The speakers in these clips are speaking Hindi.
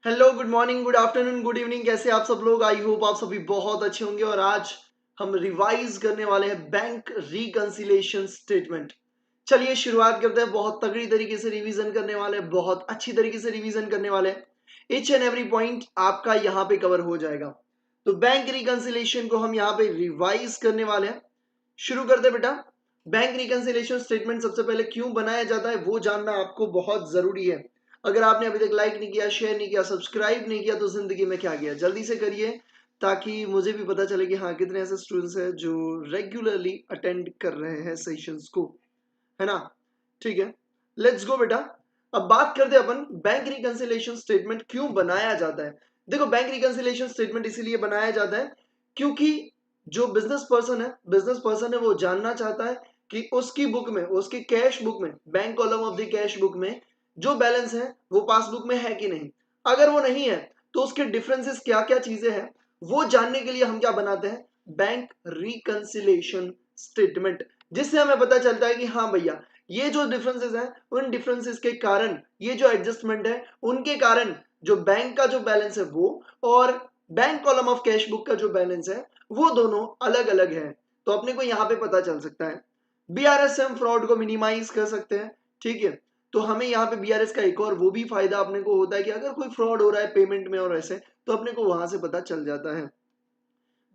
Hello, good morning, good afternoon, good evening. कैसे आप सब लोग? आई होप आप सभी बहुत अच्छे होंगे। और आज हम रिवाइज करने वाले हैं बैंक रिकंसिलिएशन स्टेटमेंट। चलिए शुरुआत करते हैं। बहुत तगड़ी तरीके से रिवीजन करने वाले हैं, बहुत अच्छी तरीके से रिवीजन करने वाले हैं। ईच एंड एवरी पॉइंट आपका यहाँ पे कवर हो जाएगा। तो बैंक रिकंसिलिएशन को हम यहाँ पे रिवाइज करने वाले हैं। शुरू करते हैं बेटा। बैंक रिकंसिलिएशन स्टेटमेंट सबसे पहले क्यों बनाया जाता है वो जानना आपको बहुत जरूरी है। अगर आपने अभी तक लाइक नहीं किया, शेयर नहीं किया, सब्सक्राइब नहीं किया तो जिंदगी में क्या किया, जल्दी से करिए ताकि मुझे भी पता चले कि हाँ कितने ऐसे स्टूडेंट्स हैं जो रेगुलरली अटेंड कर रहे हैं सेशंस को, है ना। ठीक है, लेट्स गो बेटा। अब बात करते हैं अपन बैंक रिकंसिलिएशन स्टेटमेंट क्यों बनाया जाता है। देखो, बैंक रिकंसिलिएशन स्टेटमेंट इसीलिए बनाया जाता है क्योंकि जो बिजनेस पर्सन है वो जानना चाहता है कि उसकी बुक में, उसकी कैश बुक में, bank column of the cash book में जो बैलेंस है वो पासबुक में है कि नहीं। अगर वो नहीं है तो उसके डिफरेंसेस क्या क्या चीजें हैं वो जानने के लिए हम क्या बनाते हैं, बैंक रिकंसिलिएशन स्टेटमेंट। जिससे हमें पता चलता है कि हाँ भैया, ये जो डिफरेंसेस हैं उन डिफरेंसेस के कारण, ये जो एडजस्टमेंट है उनके कारण जो बैंक का जो बैलेंस है वो और bank column of cash book का जो बैलेंस है वो दोनों अलग अलग है। तो अपने को यहां पे पता चल सकता है। बीआरएस से हम फ्रॉड को मिनिमाइज कर सकते हैं। ठीक है, तो हमें यहाँ पे बीआरएस का एक और वो भी फायदा अपने को होता है कि अगर कोई फ्रॉड हो रहा है पेमेंट में और ऐसे, तो अपने को वहां से पता चल जाता है।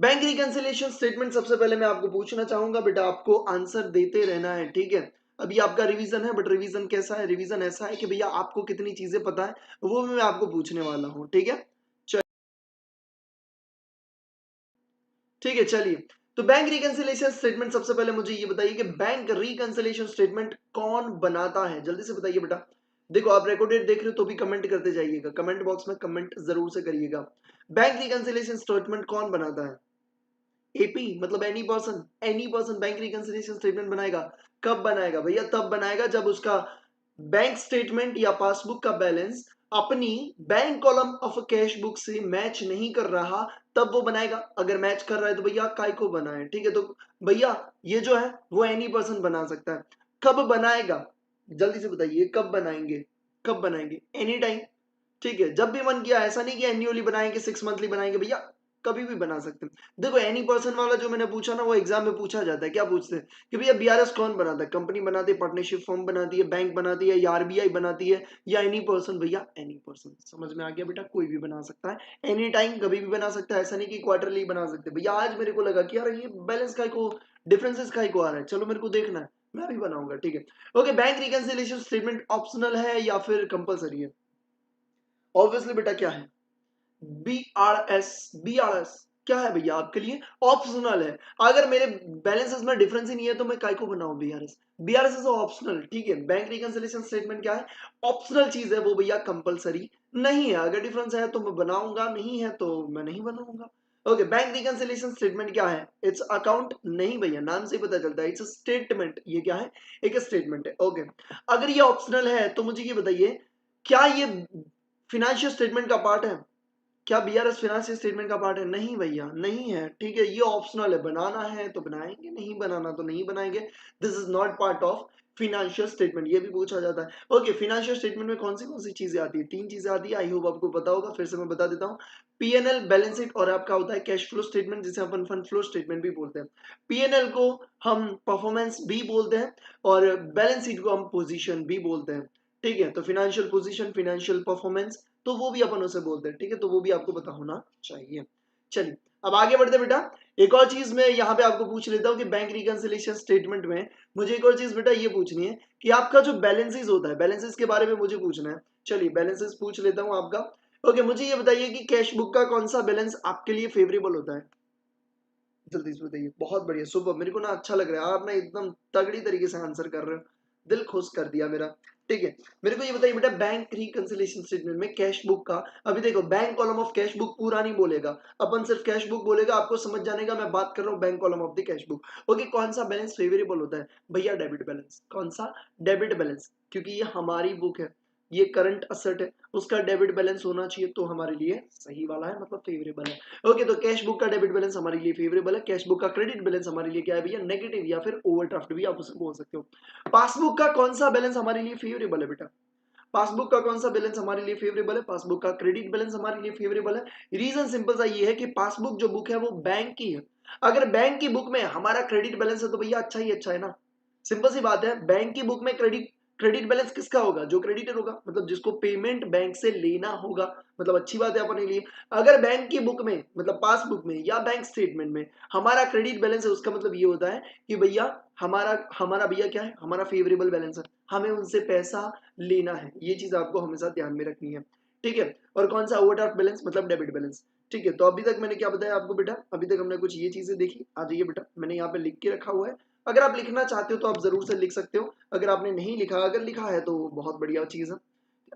बैंक रिकंसिलिएशन स्टेटमेंट सबसे पहले मैं आपको पूछना चाहूंगा बेटा, आपको आंसर देते रहना है। ठीक है, अभी आपका रिवीजन है, बट रिवीजन कैसा है, रिवीजन ऐसा है कि भैया आपको कितनी चीजें पता है वो भी मैं आपको पूछने वाला हूँ। ठीक है, ठीक है, चलिए। तो बैंक रिकंसिलिएशन स्टेटमेंट सबसे पहले मुझे ये बताइए कि बैंक रिकंसिलिएशन स्टेटमेंट कौन बनाता है, जल्दी से बताइए बेटा। देखो, आप रिकॉर्डेड देख रहे हो तो भी कमेंट करते जाइएगा, कमेंट बॉक्स में कमेंट जरूर से करिएगा। बैंक रिकंसिलिएशन स्टेटमेंट कौन बनाता है? एपी मतलब any person bank reconciliation statement बनाएगा। कब बनाएगा भैया? तब बनाएगा जब उसका बैंक स्टेटमेंट या पासबुक का बैलेंस अपनी bank column of cash book से मैच नहीं कर रहा, तब वो बनाएगा। अगर मैच कर रहा है तो भैया काय को बनाए। ठीक है, तो भैया ये जो है वो एनी पर्सन बना सकता है। कब बनाएगा, जल्दी से बताइए, कब बनाएंगे? कब बनाएंगे? Any time. ठीक है, जब भी मन किया। ऐसा नहीं कि एन्युअली बनाएंगे, 6 मंथली बनाएंगे, भैया कभी भी बना सकते हैं। देखो, एनी पर्सन वाला जो मैंने पूछा ना, वो एग्जाम में पूछा जाता है। क्या पूछते हैं कि भैया बीआरएस कौन बनाता है? कंपनी बनाती है, पार्टनरशिप फर्म बनाती है, बैंक बनाती है, या आरबीआई बनाती है, या एनी पर्सन? भैया एनी पर्सन। समझ में आ गया बेटा? कोई भी बना सकता है, एनी टाइम, कभी भी बना सकता है। ऐसा नहीं कि क्वार्टरली बना सकते। भैया आज मेरे को लगा कि यार ये बैलेंस का को, डिफरेंसेस का को आ रहा है, चलो मेरे को देखना है, मैं भी बनाऊंगा। ठीक है, okay. Bank reconciliation statement optional है या फिर कंपलसरी है? ऑब्वियसली बेटा क्या है? बी आर एस क्या है भैया आपके लिए? ऑप्शनल है। अगर मेरे बैलेंसेस में डिफरेंस ही नहीं है तो मैं काय को बनाऊं बीआरएस? BRS is optional. ठीक है, बैंक रिकंसिलिएशन स्टेटमेंट क्या है? ऑप्शनल चीज है वो भैया, कंपलसरी नहीं है। अगर डिफरेंस है तो मैं बनाऊंगा, नहीं है तो मैं नहीं बनाऊंगा। ओके, बैंक रिकंसिलिएशन स्टेटमेंट क्या है? इट्स अकाउंट नहीं भैया, नाम से ही पता चलता है, इट्स स्टेटमेंट। ये क्या है? एक स्टेटमेंट है। ओके, अगर ये ऑप्शनल है तो मुझे ये बताइए, क्या ये फिनेंशियल स्टेटमेंट का पार्ट है? क्या बीआरएस फाइनेंशियल स्टेटमेंट का पार्ट है? नहीं भैया, नहीं है। ठीक है, ये ऑप्शनल है। बनाना है तो बनाएंगे, नहीं बनाना तो नहीं बनाएंगे। This is not part of financial statement. ये भी पूछा जाता है। ओके, फिनेंशियल स्टेटमेंट में कौन सी चीजें आती है? 3 चीजें आती है। आई होप आपको पता होगा, फिर से मैं बता देता हूँ। पीएनएल, बैलेंस शीट, और आपका होता है कैश फ्लो स्टेटमेंट, जिसे अपन फंड फ्लो स्टेटमेंट भी बोलते हैं। पीएनएल को हम परफॉर्मेंस भी बोलते हैं और बैलेंस शीट को हम पोजीशन भी बोलते हैं। ठीक है, तो फिनेंशियल पोजीशन, फिनेंशियल परफॉर्मेंस, तो वो भी अपन उसे बोलते हैं। ठीक है, तो वो भी आपको पता होना चाहिए। चलिए, अब आगे बढ़ते बेटा। एक और चीज मैं यहाँ पे आपको पूछ लेता हूँ कि बैंक रिकंसिलिएशन स्टेटमेंट में मुझे एक और चीज बेटा ये पूछनी है कि आपका जो बैलेंसेस होता है, बैलेंसेस के बारे में मुझे पूछना है। चलिए, बैलेंसेस पूछ लेता हूँ आपका। ओके, मुझे ये बताइए कि कैश बुक का कौन सा बैलेंस आपके लिए फेवरेबल होता है? जल्दी से बताइए। बहुत बढ़िया, सुपर। मेरे को ना अच्छा लग रहा है, आप ना एकदम तगड़ी तरीके से आंसर कर रहे हो, दिल खुश कर दिया मेरा। ठीक है, मेरे को ये बताइए बेटा, बैंक रिकंसिलिएशन स्टेटमेंट में कैश बुक का, अभी देखो bank column of cash book पूरा नहीं बोलेगा, अपन सिर्फ कैश बुक बोलेगा। आपको समझ जाने का मैं बात कर रहा हूँ bank column of the cash book. Okay, कौन सा बैलेंस फेवरेबल होता है भैया? Debit balance. कौन सा? डेबिट बैलेंस, क्योंकि ये हमारी बुक है, ये करंट असेट है, उसका डेबिट बैलेंस होना चाहिए, तो हमारे लिए सही वाला है, मतलब फेवरेबल है। ओके, तो कैश बुक का डेबिट बैलेंस हमारे लिए फेवरेबल है। कैश बुक का क्रेडिट बैलेंस हमारे लिए क्या है भैया? नेगेटिव, या फिर ओवरड्राफ्ट भी आप उसे बोल सकते हो। पासबुक का कौन सा बैलेंस हमारे लिए फेवरेबल है बेटा? पासबुक का कौन सा बैलेंस हमारे लिए फेवरेबल है? पासबुक का क्रेडिट बैलेंस हमारे लिए फेवरेबल है। रीजन सिंपल सा ये है कि पासबुक जो बुक है वो बैंक की है। अगर बैंक की बुक में हमारा क्रेडिट बैलेंस है तो भैया अच्छा ही अच्छा है ना। सिंपल सी बात है, बैंक की बुक में क्रेडिट क्रेडिट बैलेंस किसका होगा? जो क्रेडिटर होगा, मतलब जिसको पेमेंट बैंक से लेना होगा, मतलब अच्छी बात है अपने लिए। अगर बैंक की बुक में मतलब पासबुक में या बैंक स्टेटमेंट में हमारा क्रेडिट बैलेंस है, उसका मतलब ये होता है कि भैया हमारा हमारा भैया क्या है, हमारा फेवरेबल बैलेंस है, हमें उनसे पैसा लेना है। ये चीज आपको हमेशा ध्यान में रखनी है, ठीक है। और कौन सा? ओवरड्राफ्ट बैलेंस मतलब डेबिट बैलेंस, ठीक है। तो अभी तक मैंने क्या बताया आपको बेटा? अभी तक हमने कुछ ये चीजें देखी। आ जाइए बेटा, मैंने यहाँ पे लिख के रखा हुआ है, अगर आप लिखना चाहते हो तो आप जरूर से लिख सकते हो। अगर आपने नहीं लिखा, अगर लिखा है तो बहुत बढ़िया चीज है।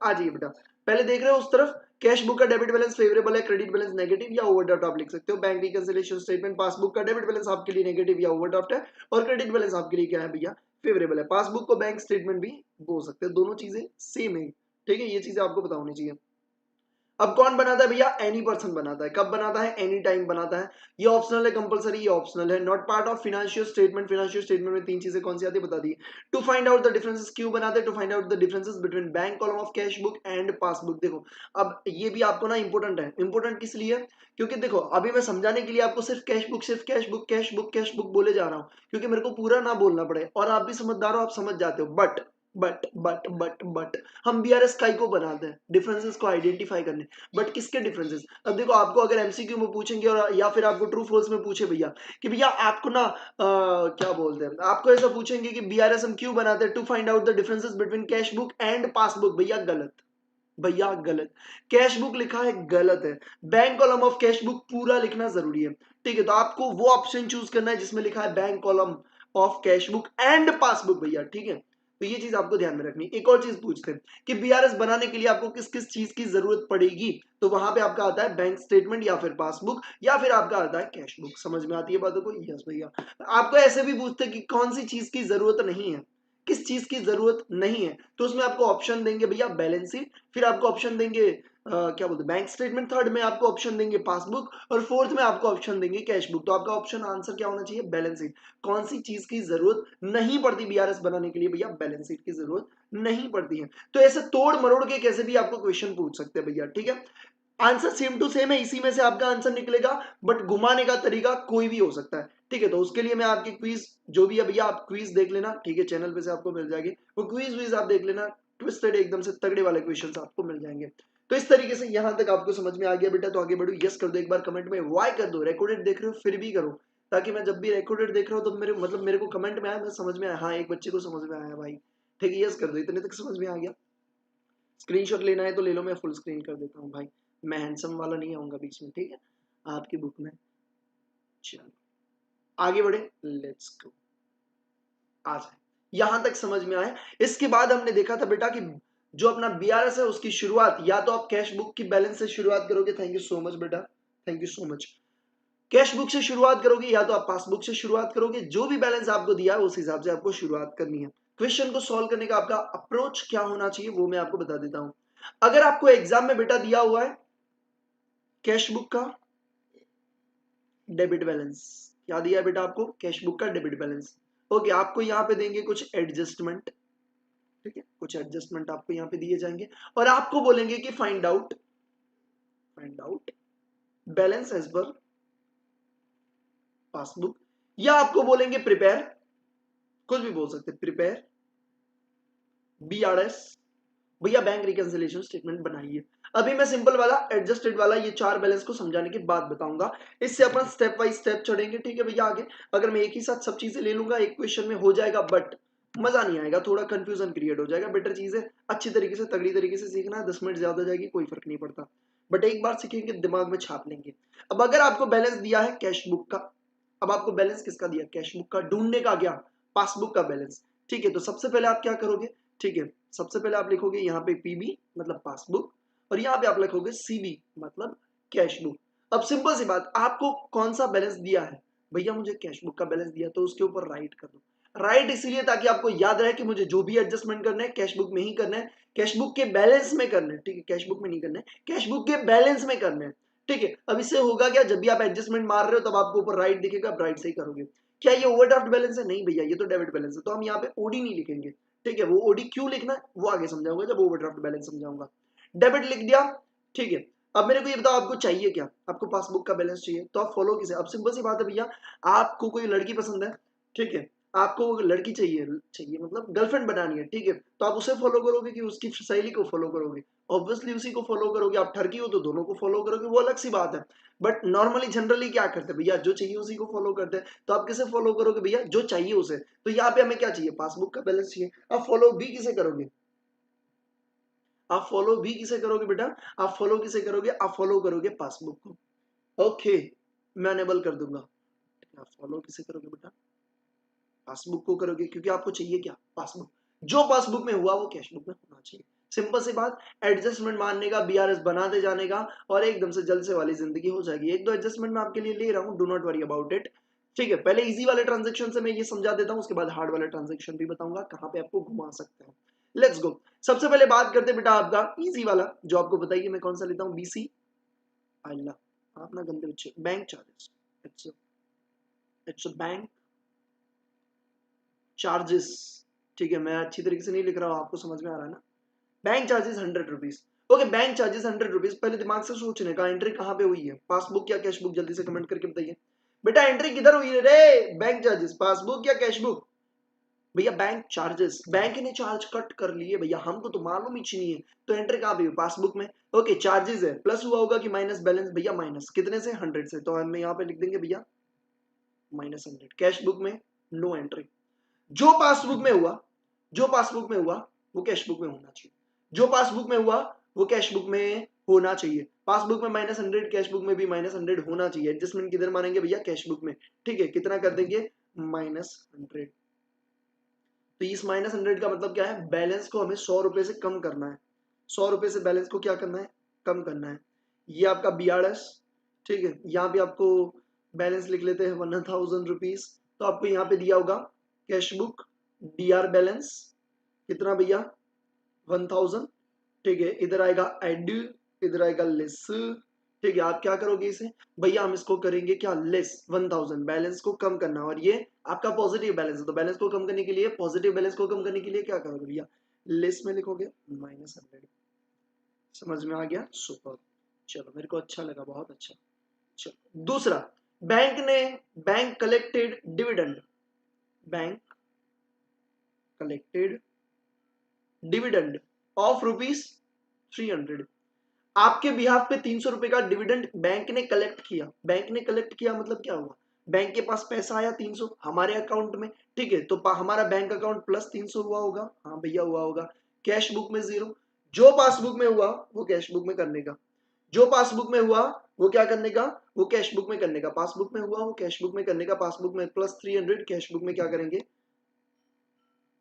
आ जाइए बेटा, पहले देख रहे हो उस तरफ, कैश बुक का डेबिट बैलेंस फेवरेबल है, क्रेडिट बैलेंस नेगेटिव या ओवरड्राफ्ट आप लिख सकते हो। बैंक रिकंसिलिएशन स्टेटमेंट, पासबुक का डेबिट बैलेंस आपके लिए नेगेटिव या ओवरड्राफ्ट है, और क्रेडिट बैलेंस आपके लिए क्या है भैया? फेवरेबल है। पासबुक को बैंक स्टेटमेंट भी बोल सकते हैं, दोनों चीजें सेम है, ठीक है। ये चीजें आपको पता होनी चाहिए। अब कौन बनाता है भैया? एनी पर्सन बनाता है। कब बनाता है? एनी टाइम बनाता है। ये ऑप्शनल है, कंपलसरी ये ऑप्शनल है। Not part of financial statement. Financial statement में तीन चीजें कौन सी आती है बता दी। To find out the differences, क्यों बनाते हैं? To find out the differences between bank column of cash book and passbook. देखो अब ये भी आपको ना इंपॉर्टेंट है। इंपॉर्टेंट किस लिए? क्योंकि देखो अभी मैं समझाने के लिए आपको सिर्फ कैश बुक, सिर्फ cash book, cash book, cash book बोले जा रहा हूँ, क्योंकि मेरे को पूरा ना बोलना पड़े। और आप भी समझदार हो, आप समझ जाते हो। बट हम बीआरएस काई को बनाते हैं डिफरेंसेस को आइडेंटिफाई करने। बट किसके डिफरेंसेस? अब देखो आपको अगर एमसीक्यू में पूछेंगे और या फिर आपको ट्रू फॉल्स में पूछे भैया कि भैया आपको ना क्या बोलते हैं, आपको ऐसा पूछेंगे कि बीआरएस हम क्यों बनाते हैं? To find out the differences between cash book and passbook. भैया गलत, भैया गलत। कैश बुक लिखा है गलत है। Bank column of cash book पूरा लिखना जरूरी है, ठीक है। तो आपको वो ऑप्शन चूज करना है जिसमें लिखा है bank column of cash book and passbook भैया, ठीक है। तो ये चीज आपको ध्यान में रखनी। एक और चीज पूछते हैं कि बीआरएस बनाने के लिए आपको किस किस चीज की जरूरत पड़ेगी, तो वहां पे आपका आता है बैंक स्टेटमेंट या फिर पासबुक या फिर आपका आता है कैश बुक। समझ में आती है बातों को? यस भैया। आपको ऐसे भी पूछते हैं कि कौन सी चीज की जरूरत नहीं है, किस चीज की जरूरत नहीं है, तो उसमें आपको ऑप्शन देंगे भैया बैलेंस शीट, फिर आपको ऑप्शन देंगे क्या बोलते हैं बैंक स्टेटमेंट, थर्ड में आपको ऑप्शन देंगे पासबुक, और फोर्थ में आपको ऑप्शन देंगे कैश बुक। तो आपका ऑप्शन आंसर क्या होना चाहिए? Balance sheet. कौन सी चीज की जरूरत नहीं पड़ती बीआरएस बनाने के लिए भैया? बैलेंस शीट की जरूरत नहीं पड़ती है। तो ऐसे तोड़ मरोड़ के कैसे भी आपको क्वेश्चन पूछ सकते हैं भैया, ठीक है। आंसर सेम टू सेम है, इसी में से आपका आंसर निकलेगा, बट घुमाने का तरीका कोई भी हो सकता है, ठीक है। तो उसके लिए मैं आपकी क्विज जो भी है भैया, आप क्विज देख लेना, ठीक है, चैनल पे से आपको मिल जाएगी वो क्विज आप देख लेना। ट्विस्टेड एकदम से तगड़े वाले क्वेश्चंस आपको मिल जाएंगे। तो इस तरीके से यहां तक आपको समझ में आ गया बेटा, तो आगे बढ़ो। यस कर दो एक बार कमेंट में, वाई कर दो। रिकॉर्डेड देख रहे हो फिर भी करो, ताकि मैं जब भी रिकॉर्डेड देख रहा हूँ तो मेरे मतलब मेरे को कमेंट में आया, मैं समझ में आया, हाँ एक बच्चे को समझ में आया भाई, ठीक है। यस कर दो, इतने तक समझ में आ गया। स्क्रीनशॉट लेना है तो ले लो, मैं फुल स्क्रीन कर देता हूँ भाई, मैं हैंडसम वाला नहीं आऊंगा बीच में, ठीक है, आपकी बुक में। चलो आगे बढ़े, लेट्स गो। आ जाए, यहां तक समझ में आए। इसके बाद हमने देखा था बेटा कि जो अपना बीआरएस है उसकी शुरुआत या तो आप कैश बुक की बैलेंस से शुरुआत करोगे, थैंक यू सो मच बेटा, thank you so much. Cash book से शुरुआत करोगे या तो आप पासबुक से शुरुआत करोगे, जो भी बैलेंस आपको दिया है उस हिसाब से आपको शुरुआत करनी है। क्वेश्चन को सॉल्व करने का आपका अप्रोच क्या होना चाहिए वो मैं आपको बता देता हूं। अगर आपको एग्जाम में बेटा दिया हुआ है कैश बुक का डेबिट बैलेंस, क्या दिया है बेटा आपको? कैश बुक का डेबिट बैलेंस, ओके। आपको यहाँ पे देंगे कुछ एडजस्टमेंट, ठीक है, कुछ एडजस्टमेंट आपको यहाँ पे दिए जाएंगे और आपको बोलेंगे कि find out balance as per passbook, या आपको बोलेंगे प्रिपेयर, कुछ भी बोल सकते, प्रिपेयर बीआरएस, भैया बैंक रिकंसिलिएशन स्टेटमेंट बनाइए। अभी मैं सिंपल वाला एडजस्टेड वाला ये चार बैलेंस को समझाने के बाद बताऊंगा, इससे अपन स्टेप बाय स्टेप चढ़ेंगे, ठीक है भैया। आगे अगर मैं एक ही साथ सब चीजें ले लूंगा एक क्वेश्चन में हो जाएगा, बट मजा नहीं आएगा, थोड़ा कंफ्यूजन क्रिएट हो जाएगा। बेटर चीज है अच्छी तरीके से तगड़ी तरीके से सीखना है, 10 मिनट ज्यादा जाएगी कोई फर्क नहीं पड़ता, बट एक बार सीखेंगे दिमाग में छाप लेंगे। अब अगर आपको बैलेंस दिया है कैश बुक का, अब आपको बैलेंस किसका दिया? कैश बुक का। ढूंढने का क्या? पासबुक का बैलेंस, ठीक है। तो सबसे पहले आप क्या करोगे, ठीक है, सबसे पहले आप लिखोगे यहाँ पे पीबी मतलब पासबुक, और यहाँ पे आप लिखोगे सीबी मतलब कैश बुक। अब सिंपल सी बात, आपको कौन सा बैलेंस दिया है? भैया मुझे कैश बुक का बैलेंस दिया, तो उसके ऊपर राइट कर दो। राइट इसलिए ताकि आपको याद रहे कि मुझे जो भी एडजस्टमेंट करना है कैश बुक में ही करना है, कैश बुक के बैलेंस में करना है, ठीक है, कैश बुक में नहीं करना है, कैश बुक के बैलेंस में करना है, ठीक है। अब इससे होगा क्या, जब भी आप एडजस्टमेंट मार रहे हो तब आपको ऊपर राइट दिखेगा, आप राइट से ही करोगे। क्या ये ओवरड्राफ्ट बैलेंस है? नहीं भैया, ये तो डेबिट बैलेंस है, तो हम यहाँ पे ओडी नहीं लिखेंगे, ठीक है, वो ओडी क्यों लिखना है वो आगे समझाऊंगा जब ओवरड्राफ्ट बैलेंस समझाऊंगा। डेबिट लिख दिया, ठीक है। अब मेरे को ये बताओ आपको चाहिए क्या, आपको पासबुक का बैलेंस चाहिए तो आप फॉलो किसे, अब सिंपल सी बात है भैया, आपको कोई लड़की पसंद है, ठीक है, आपको लड़की चाहिए, चाहिए मतलब गर्लफ्रेंड बनानी है, ठीक है, तो आप उसे फॉलो करोगे कि उसकी सहेली को फॉलो करोगे, ऑब्वियसली उसी को फॉलो करोगे। आप ठरकी हो तो दोनों को फॉलो करोगे, वो अलग सी बात है। बट नॉर्मली जनरली क्या करते हैं भैया, जो चाहिए उसी को फॉलो करते हैं, तो आप किसे फॉलो करोगे भैया, जो चाहिए उसे। तो यहाँ पे हमें क्या चाहिए, पासबुक का बैलेंस चाहिए। आप फॉलो भी किसे करोगे, आप फॉलो भी किसे करोगे बेटा, आप फॉलो किसे करोगे, आप फॉलो करोगे पासबुक को। ओके, मैं अनेबल कर दूंगा। आप फॉलो किसे करोगे बेटा, पासबुक को करोगे, क्योंकि आपको चाहिए क्या, पासबुक। जो पासबुक में हुआ वो कैशबुक में होना चाहिए। सिंपल सी बात, एडजस्टमेंट मानने का, बीआरएस बनाते जाने का, और एकदम से जलसे वाली जिंदगी हो जाएगी। एक दो एडजस्टमेंट मैं आपके लिए ले रहा हूँ, do not worry about it. ठीक है, पहले इजी वाले ट्रांजेक्शन से मैं ये समझा देता हूँ, उसके बाद हार्ड वाले ट्रांजेक्शन भी बताऊंगा कहाँ पे आपको घुमा सकते हैं। Let's go. सबसे पहले बात करते बेटा आपका इजी वाला, जो आपको बताइए मैं कौन सा लेता हूँ, बीसी। अल्लाह, आप ना गंदे बच्चे, bank charges. It's a bank charges. ठीक है, मैं अच्छी तरीके से नहीं लिख रहा हूँ, आपको समझ में आ रहा है ना। Bank charges 100 rupees. Okay, bank charges 100 rupees. पहले दिमाग से सोचने का, एंट्री कहाँ पे हुई है, पासबुक या कैशबुक, जल्दी से कमेंट करके बताइए बेटा, एंट्री किधर हुई है रे, बैंक चार्जेस, पासबुक या कैशबुक। भैया बैंक चार्जेस, बैंक ने चार्ज कट कर लिए भैया, हमको तो मालूम ही नहीं है, तो एंट्री कहाँ पे हुई, पासबुक में। ओके, चार्जेस है, प्लस हुआ होगा कि माइनस बैलेंस, भैया माइनस कितने से, 100 से, तो हम यहाँ पे लिख देंगे भैया -100। कैशबुक में नो एंट्री। जो पासबुक में हुआ, जो पासबुक में हुआ वो कैशबुक में होना चाहिए, जो पासबुक में हुआ वो कैशबुक में होना चाहिए। पासबुक में -100, कैशबुक में भी -100 होना चाहिए। एडजस्टमेंट किधर मानेंगे भैया, कैशबुक में। ठीक है, कितना कर देंगे, -100। तो इस -100 का मतलब क्या है, बैलेंस को हमें 100 रुपए से कम करना है। 100 रुपए से बैलेंस को क्या करना है, कम करना है। ये आपका BRS, ठीक है, यहाँ पे आपको बैलेंस लिख लेते हैं 1000 रुपीज। तो आपको यहाँ पे दिया होगा कैशबुक DR बैलेंस कितना भैया, 1000। ठीक है, इधर आएगा एड, इधर आएगा लेस। ठीक है, आप क्या करोगे इसे भैया, हम इसको करेंगे क्या, लेस 1000, बैलेंस को कम करना। और ये आपका पॉजिटिव बैलेंस है, तो बैलेंस को कम करने के लिए, पॉजिटिव बैलेंस को कम करने के लिए क्या करोगे भैया, लेस में लिखोगे -100। समझ में आ गया, सुपर। चलो, मेरे को अच्छा लगा, बहुत अच्छा। चलो दूसरा, बैंक ने, bank collected dividend, bank collected dividend of ₹300। आपके बिहाफ पे 300 रुपए का डिविडेंड बैंक ने कलेक्ट किया। बैंक ने कलेक्ट किया मतलब क्या हुआ, बैंक के पास पैसा आया 300 हमारे अकाउंट में। ठीक है, तो हमारा बैंक अकाउंट प्लस 300 हुआ होगा, हाँ भैया हुआ होगा। कैश बुक में 0। जो पासबुक में हुआ वो कैश बुक में करने का, जो पासबुक में हुआ वो क्या करने का, वो कैश बुक में करने का। पासबुक में हुआ वो कैश बुक में करने का, पासबुक में +300, कैश बुक में क्या करेंगे,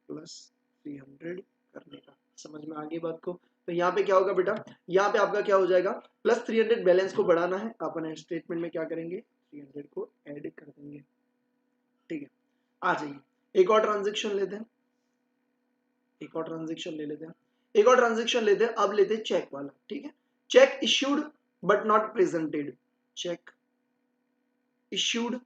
+300 करने का। समझ में आ गई बात को। तो यहाँ पे क्या होगा बेटा, यहाँ पे आपका क्या हो जाएगा, +300 बैलेंस को बढ़ाना है, अपन स्टेटमेंट में क्या करेंगे, 300 को ऐड कर देंगे। ठीक है, आ जाइए एक और ट्रांजेक्शन लेते हैं, एक और ट्रांजेक्शन ले लेते हैं, एक और ट्रांजेक्शन लेते हैं। अब लेते हैं चेक वाला। ठीक है, cheque issued but not presented, check issued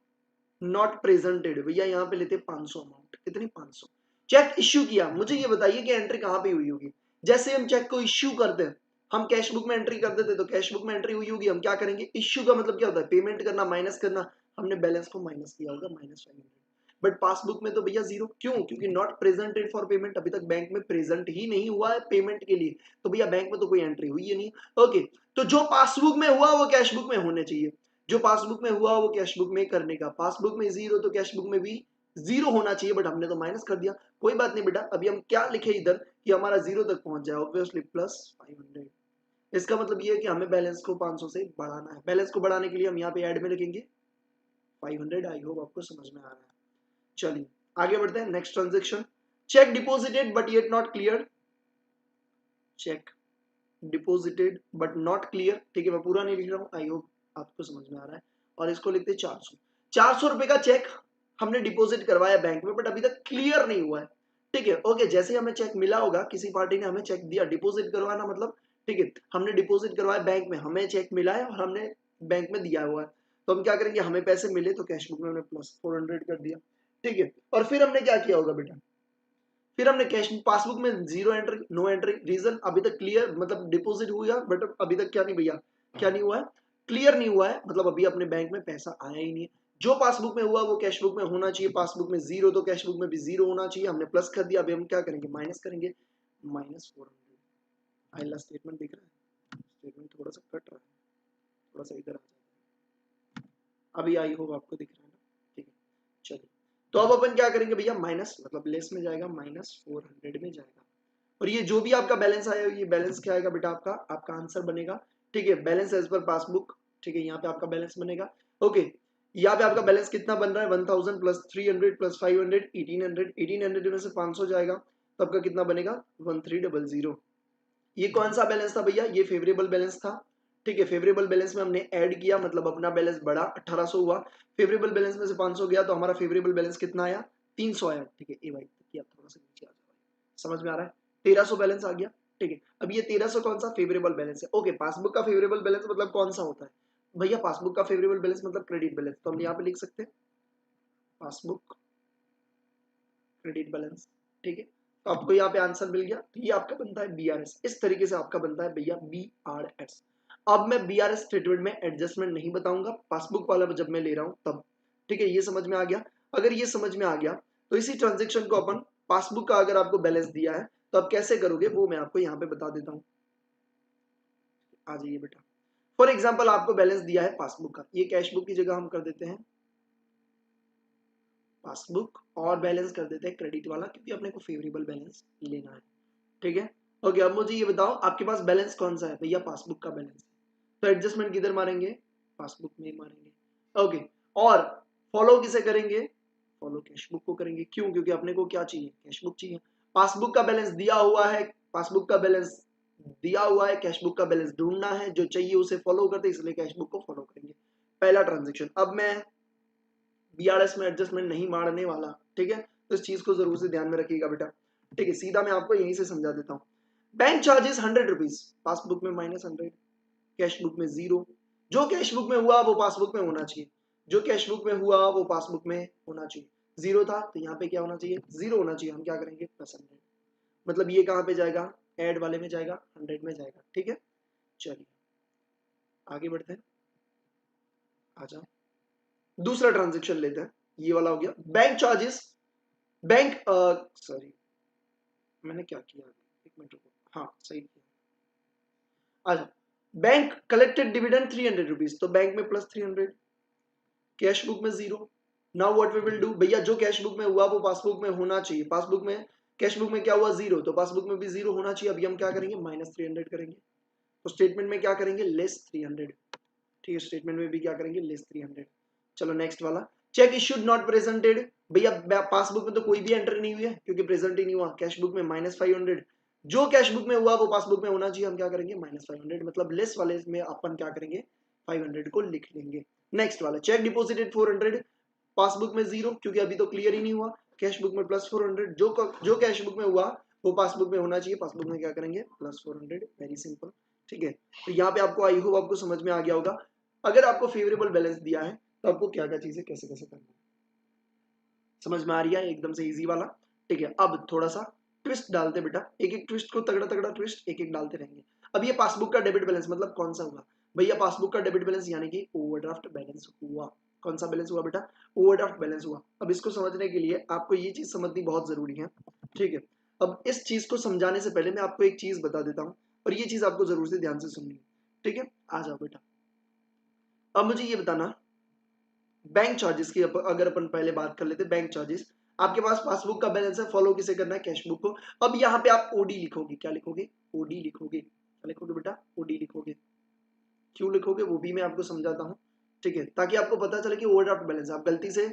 not presented. भैया यहाँ पे लेते हैं 500 अमाउंट, कितनी, 500। चेक इश्यू किया, मुझे ये बताइए कि एंट्री कहाँ पे हुई होगी। जैसे हम चेक को इश्यू करते हैं, हम कैश बुक में एंट्री कर देते, तो कैश बुक में एंट्री हुई होगी, हम क्या करेंगे, इश्यू का मतलब क्या होता है, पेमेंट करना, माइनस करना। हमने बैलेंस को माइनस किया होगा, -500। बट पासबुक में तो भैया 0, क्यों, क्योंकि नॉट प्रेजेंटेड फॉर पेमेंट, अभी तक बैंक में प्रेजेंट ही नहीं हुआ है पेमेंट के लिए, तो भैया बैंक में तो कोई एंट्री हुई है नहीं। ओके, तो जो पासबुक में हुआ वो कैश बुक में होने चाहिए, जो पासबुक में हुआ वो कैश बुक में करने का। पासबुक में 0 तो कैश बुक में भी 0 होना चाहिए, बट हमने तो माइनस कर दिया। कोई बात नहीं बेटा, अभी हम क्या लिखे इधर कि हमारा 0 तक पहुंच जाए, ऑब्वियसली +500। इसका मतलब ये है कि हमें बैलेंस को 500 से बढ़ाना है। बैलेंस को बढ़ाने के लिए हम यहाँ पे ऐड में लिखेंगे 500। आई होप आपको समझ में आ रहा है। चलिए आगे बढ़ते हैं, next transaction, check deposited but yet not clear, check deposited but not clear. ठीक है, मैं पूरा नहीं लिख रहा हूँ, आई होप आपको समझ में आ रहा है। और इसको लिखते हैं 400। 400 रुपए का चेक हमने डिपॉजिट करवाया बैंक में, बट अभी तक क्लियर नहीं हुआ है। ठीक है, ओके, जैसे हमें चेक मिला होगा, किसी पार्टी ने हमें चेक दिया, डिपॉजिट करवाना मतलब, ठीक है, हमने डिपॉजिट करवाया बैंक में, हमें चेक मिला है और हमने बैंक में दिया हुआ है, तो हम क्या करेंगे, हमें पैसे मिले तो कैश बुक में हमने +400 कर दिया। ठीक है, और फिर हमने क्या किया होगा बेटा, फिर हमने कैश पासबुक में zero entry, no entry, reason अभी तक क्लियर, मतलब डिपॉजिट हुआ बट अभी तक क्या नहीं भैया, क्या नहीं हुआ है, क्लियर नहीं हुआ है, मतलब अभी अपने बैंक में पैसा आया ही नहीं है। जो पासबुक में हुआ वो कैश बुक में होना चाहिए, पासबुक में जीरो तो कैश बुक में भी जीरो होना चाहिए, हमने प्लस कर दिया, अभी हम क्या करेंगे, माइनस करेंगे, -400। आइला स्टेटमेंट दिख रहा है, स्टेटमेंट थोड़ा सा कट रहा है, थोड़ा सा इधर आ जाए, अभी आई होप आपको दिख रहा है ना, ठीक है चलिए। तो अब अपन क्या करेंगे भैया, माइनस मतलब लेस में जाएगा, -400 में जाएगा, और ये जो भी आपका बैलेंस आया ये बैलेंस क्या आएगा बेटा, आपका आपका आंसर बनेगा, ठीक है, बैलेंस एज पर पासबुक, ठीक है, यहाँ पे आपका बैलेंस बनेगा, ओके। यहाँ पे आपका बैलेंस कितना बन रहा है, 1000 प्लस 300 प्लस 500 1800, 1800 में से 500 जाएगा तो आपका कितना बनेगा, 1300। ये कौन सा बैलेंस था भैया, ये फेवरेबल बैलेंस था, ठीक है, फेवरेबल बैलेंस में हमने ऐड किया, मतलब अपना बैलेंस बढ़ा, 1800 हुआ, फेवरेबल बैलेंस में से 500 गया तो हमारा फेवरेबल बैलेंस कितना आया, 300 आया, ठीक है, ए भाई किया थोड़ा सा नीचे आ जाए, समझ में आ रहा है, 1300 बैलेंस आ गया, ठीक है। अब ये 1300 कौन सा फेवरेबल बैलेंस है, ओके, पासबुक का फेवरेबल बैलेंस मतलब कौन सा होता है भैया, पासबुक का फेवरेबल बैलेंस मतलब क्रेडिट बैलेंस, तो हम यहाँ पे लिख सकते हैं पासबुक क्रेडिट बैलेंस, ठीक है, तो आपको यहाँ पे आंसर मिल गया, तो ये आपका बनता है बीआरएस, इस तरीके से आपका बनता है भैया बीआरएस। अब मैं बीआरएस स्टेटमेंट में एडजस्टमेंट नहीं बताऊंगा, पासबुक वाला जब मैं ले रहा हूं तब, ठीक है, ये समझ में आ गया। अगर ये समझ में आ गया तो इसी ट्रांजेक्शन को अपन पासबुक का अगर आपको बैलेंस दिया है तो आप कैसे करोगे वो मैं आपको यहाँ पे बता देता हूँ, आ जाइए बेटा। फॉर एग्जाम्पल आपको बैलेंस दिया है पासबुक का, ये कैश बुक की जगह हम कर देते हैं पासबुक और बैलेंस कर देते हैं क्रेडिट वाला, क्योंकि अपने को फेवरेबल बैलेंस लेना है, ठीक है। ओके, अब मुझे ये बताओ आपके पास बैलेंस कौन सा है भैया, पासबुक का बैलेंस, तो एडजस्टमेंट किधर मारेंगे, पासबुक में मारेंगे, ओके। और फॉलो किसे करेंगे, फॉलो कैश बुक को करेंगे, क्यों, क्योंकि अपने को क्या चाहिए, कैश बुक चाहिए, पासबुक का बैलेंस दिया हुआ है, पासबुक का बैलेंस दिया हुआ है, कैश बुक का बैलेंस ढूंढना है, जो चाहिए उसे फॉलो करते, इसलिए कैश बुक को फॉलो करेंगे, पहला ट्रांजेक्शन। अब मैं बीआरएस में एडजस्टमेंट नहीं मारने वाला, ठीक है, तो इस चीज को जरूर से ध्यान में रखिएगा बेटा, ठीक है, सीधा मैं आपको यहीं से समझा देता हूँ। बैंक चार्जेस 100 रुपीज, पासबुक में -100, कैश बुक में 0, जो कैश बुक में हुआ वो पासबुक में होना चाहिए, जो कैश बुक में हुआ वो पासबुक में होना चाहिए, 0 था तो यहाँ पे क्या होना चाहिए, 0 होना चाहिए, हम क्या करेंगे +100, मतलब ये कहाँ पे जाएगा, ऐड वाले में जाएगा, 100 में जाएगा, ठीक है। चलिए आगे बढ़ते हैं, आ जाओ, दूसरा ट्रांजेक्शन लेते हैं, ये वाला हो गया बैंक चार्जेस, बैंक सॉरी मैंने क्या किया, एक मिनट रुको, हाँ सही किया, अच्छा, बैंक कलेक्टेड डिविडेंड 300 रुपीज, तो बैंक में +300, कैश बुक में 0। Now what we will do भैया, जो कैश बुक में हुआ वो पासबुक में होना चाहिए, पासबुक में कैश बुक में क्या हुआ 0, तो पासबुक में भी 0 होना चाहिए, अभी हम क्या करेंगे -300 करेंगे, तो स्टेटमेंट में क्या करेंगे -300, ठीक है, स्टेटमेंट में भी क्या करेंगे -300। चलो नेक्स्ट वाला, चेक इश्यूड नॉट प्रेजेंटेड, भैया पासबुक में तो कोई भी एंट्री नहीं हुई है क्योंकि प्रेजेंट ही नहीं हुआ, कैश बुक में -500, जो कैश बुक में हुआ वो पासबुक में होना चाहिए, हम क्या करेंगे -500, मतलब लेस वाले में अपन क्या करेंगे 500 को लिख लेंगे। नेक्स्ट वाला, चेक डिपोजिटेड 400, पासबुक में 0 क्योंकि अभी तो क्लियर ही नहीं हुआ, कैश बुक में +400, जो कैश बुक में हुआ वो पासबुक में होना चाहिए, पासबुक में क्या करेंगे +400, वेरी सिंपल, ठीक है। तो यहाँ पे आपको आई होप आपको समझ में आ गया होगा, अगर आपको फेवरेबल बैलेंस दिया है तो आपको क्या क्या चीजें कैसे कैसे करनी है, समझ में आ रही है, एकदम से इजी वाला, ठीक है। अब थोड़ा सा ट्विस्ट डालते बेटा, एक एक ट्विस्ट को तगड़ा तगड़ा ट्विस्ट एक एक डालते रहेंगे। अब ये पासबुक का डेबिट बैलेंस मतलब कौन सा हुआ भैया, पासबुक का डेबिट बैलेंस यानी कि ओवरड्राफ्ट बैलेंस हुआ, कौन सा बैलेंस हुआ बेटा, ओवरड्राफ्ट बैलेंस हुआ। अब इसको समझने के लिए आपको ये चीज समझनी बहुत जरूरी है, ठीक है। अब इस चीज को समझाने से पहले मैं आपको एक चीज बता देता हूँ, और ये चीज आपको जरूर से ध्यान से सुननी है, ठीक है, आ जाओ बेटा। अब मुझे ये बताना, बैंक चार्जेस की अगर अपन पहले बात कर लेते, बैंक चार्जेस, आपके पास पासबुक का बैलेंस है, फॉलो किसे करना है, कैश बुक को। अब यहाँ पे आप ओडी लिखोगे, क्या लिखोगे, ओडी लिखोगे, क्या लिखोगे बेटा, ओडी लिखोगे, क्यों लिखोगे वो भी मैं आपको समझाता हूँ, ठीक है, ताकि आपको पता चले कि ओवरड्राफ्ट बैलेंस, आप गलती से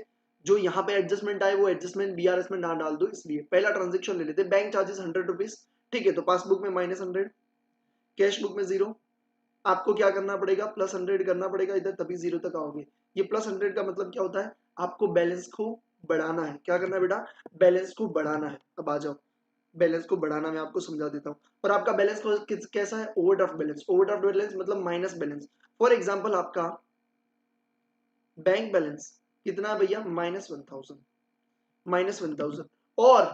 जो यहाँ पे एडजस्टमेंट आए वो एडजस्टमेंट बीआरएस में ना डाल दो, इसलिए पहला ट्रांजेक्शन ले लेते, बैंक चार्जेस 100 रुपीज, ठीक है, तो पासबुक में -100, कैश बुक में 0, आपको क्या करना पड़ेगा +100 करना पड़ेगा इधर, तभी 0 तक आओगे। ये +100 का मतलब क्या होता है, आपको बैलेंस को बढ़ाना है, क्या करना है बेटा, बैलेंस को बढ़ाना है। अब आ जाओ, बैलेंस को बढ़ाना मैं आपको समझा देता हूँ, और आपका बैलेंस कैसा है, ओवरड्राफ्ट बैलेंस, ओवरड्राफ्ट बैलेंस मतलब माइनस बैलेंस। फॉर एग्जाम्पल आपका बैंक बैलेंस कितना है भैया, -1000, -1000, और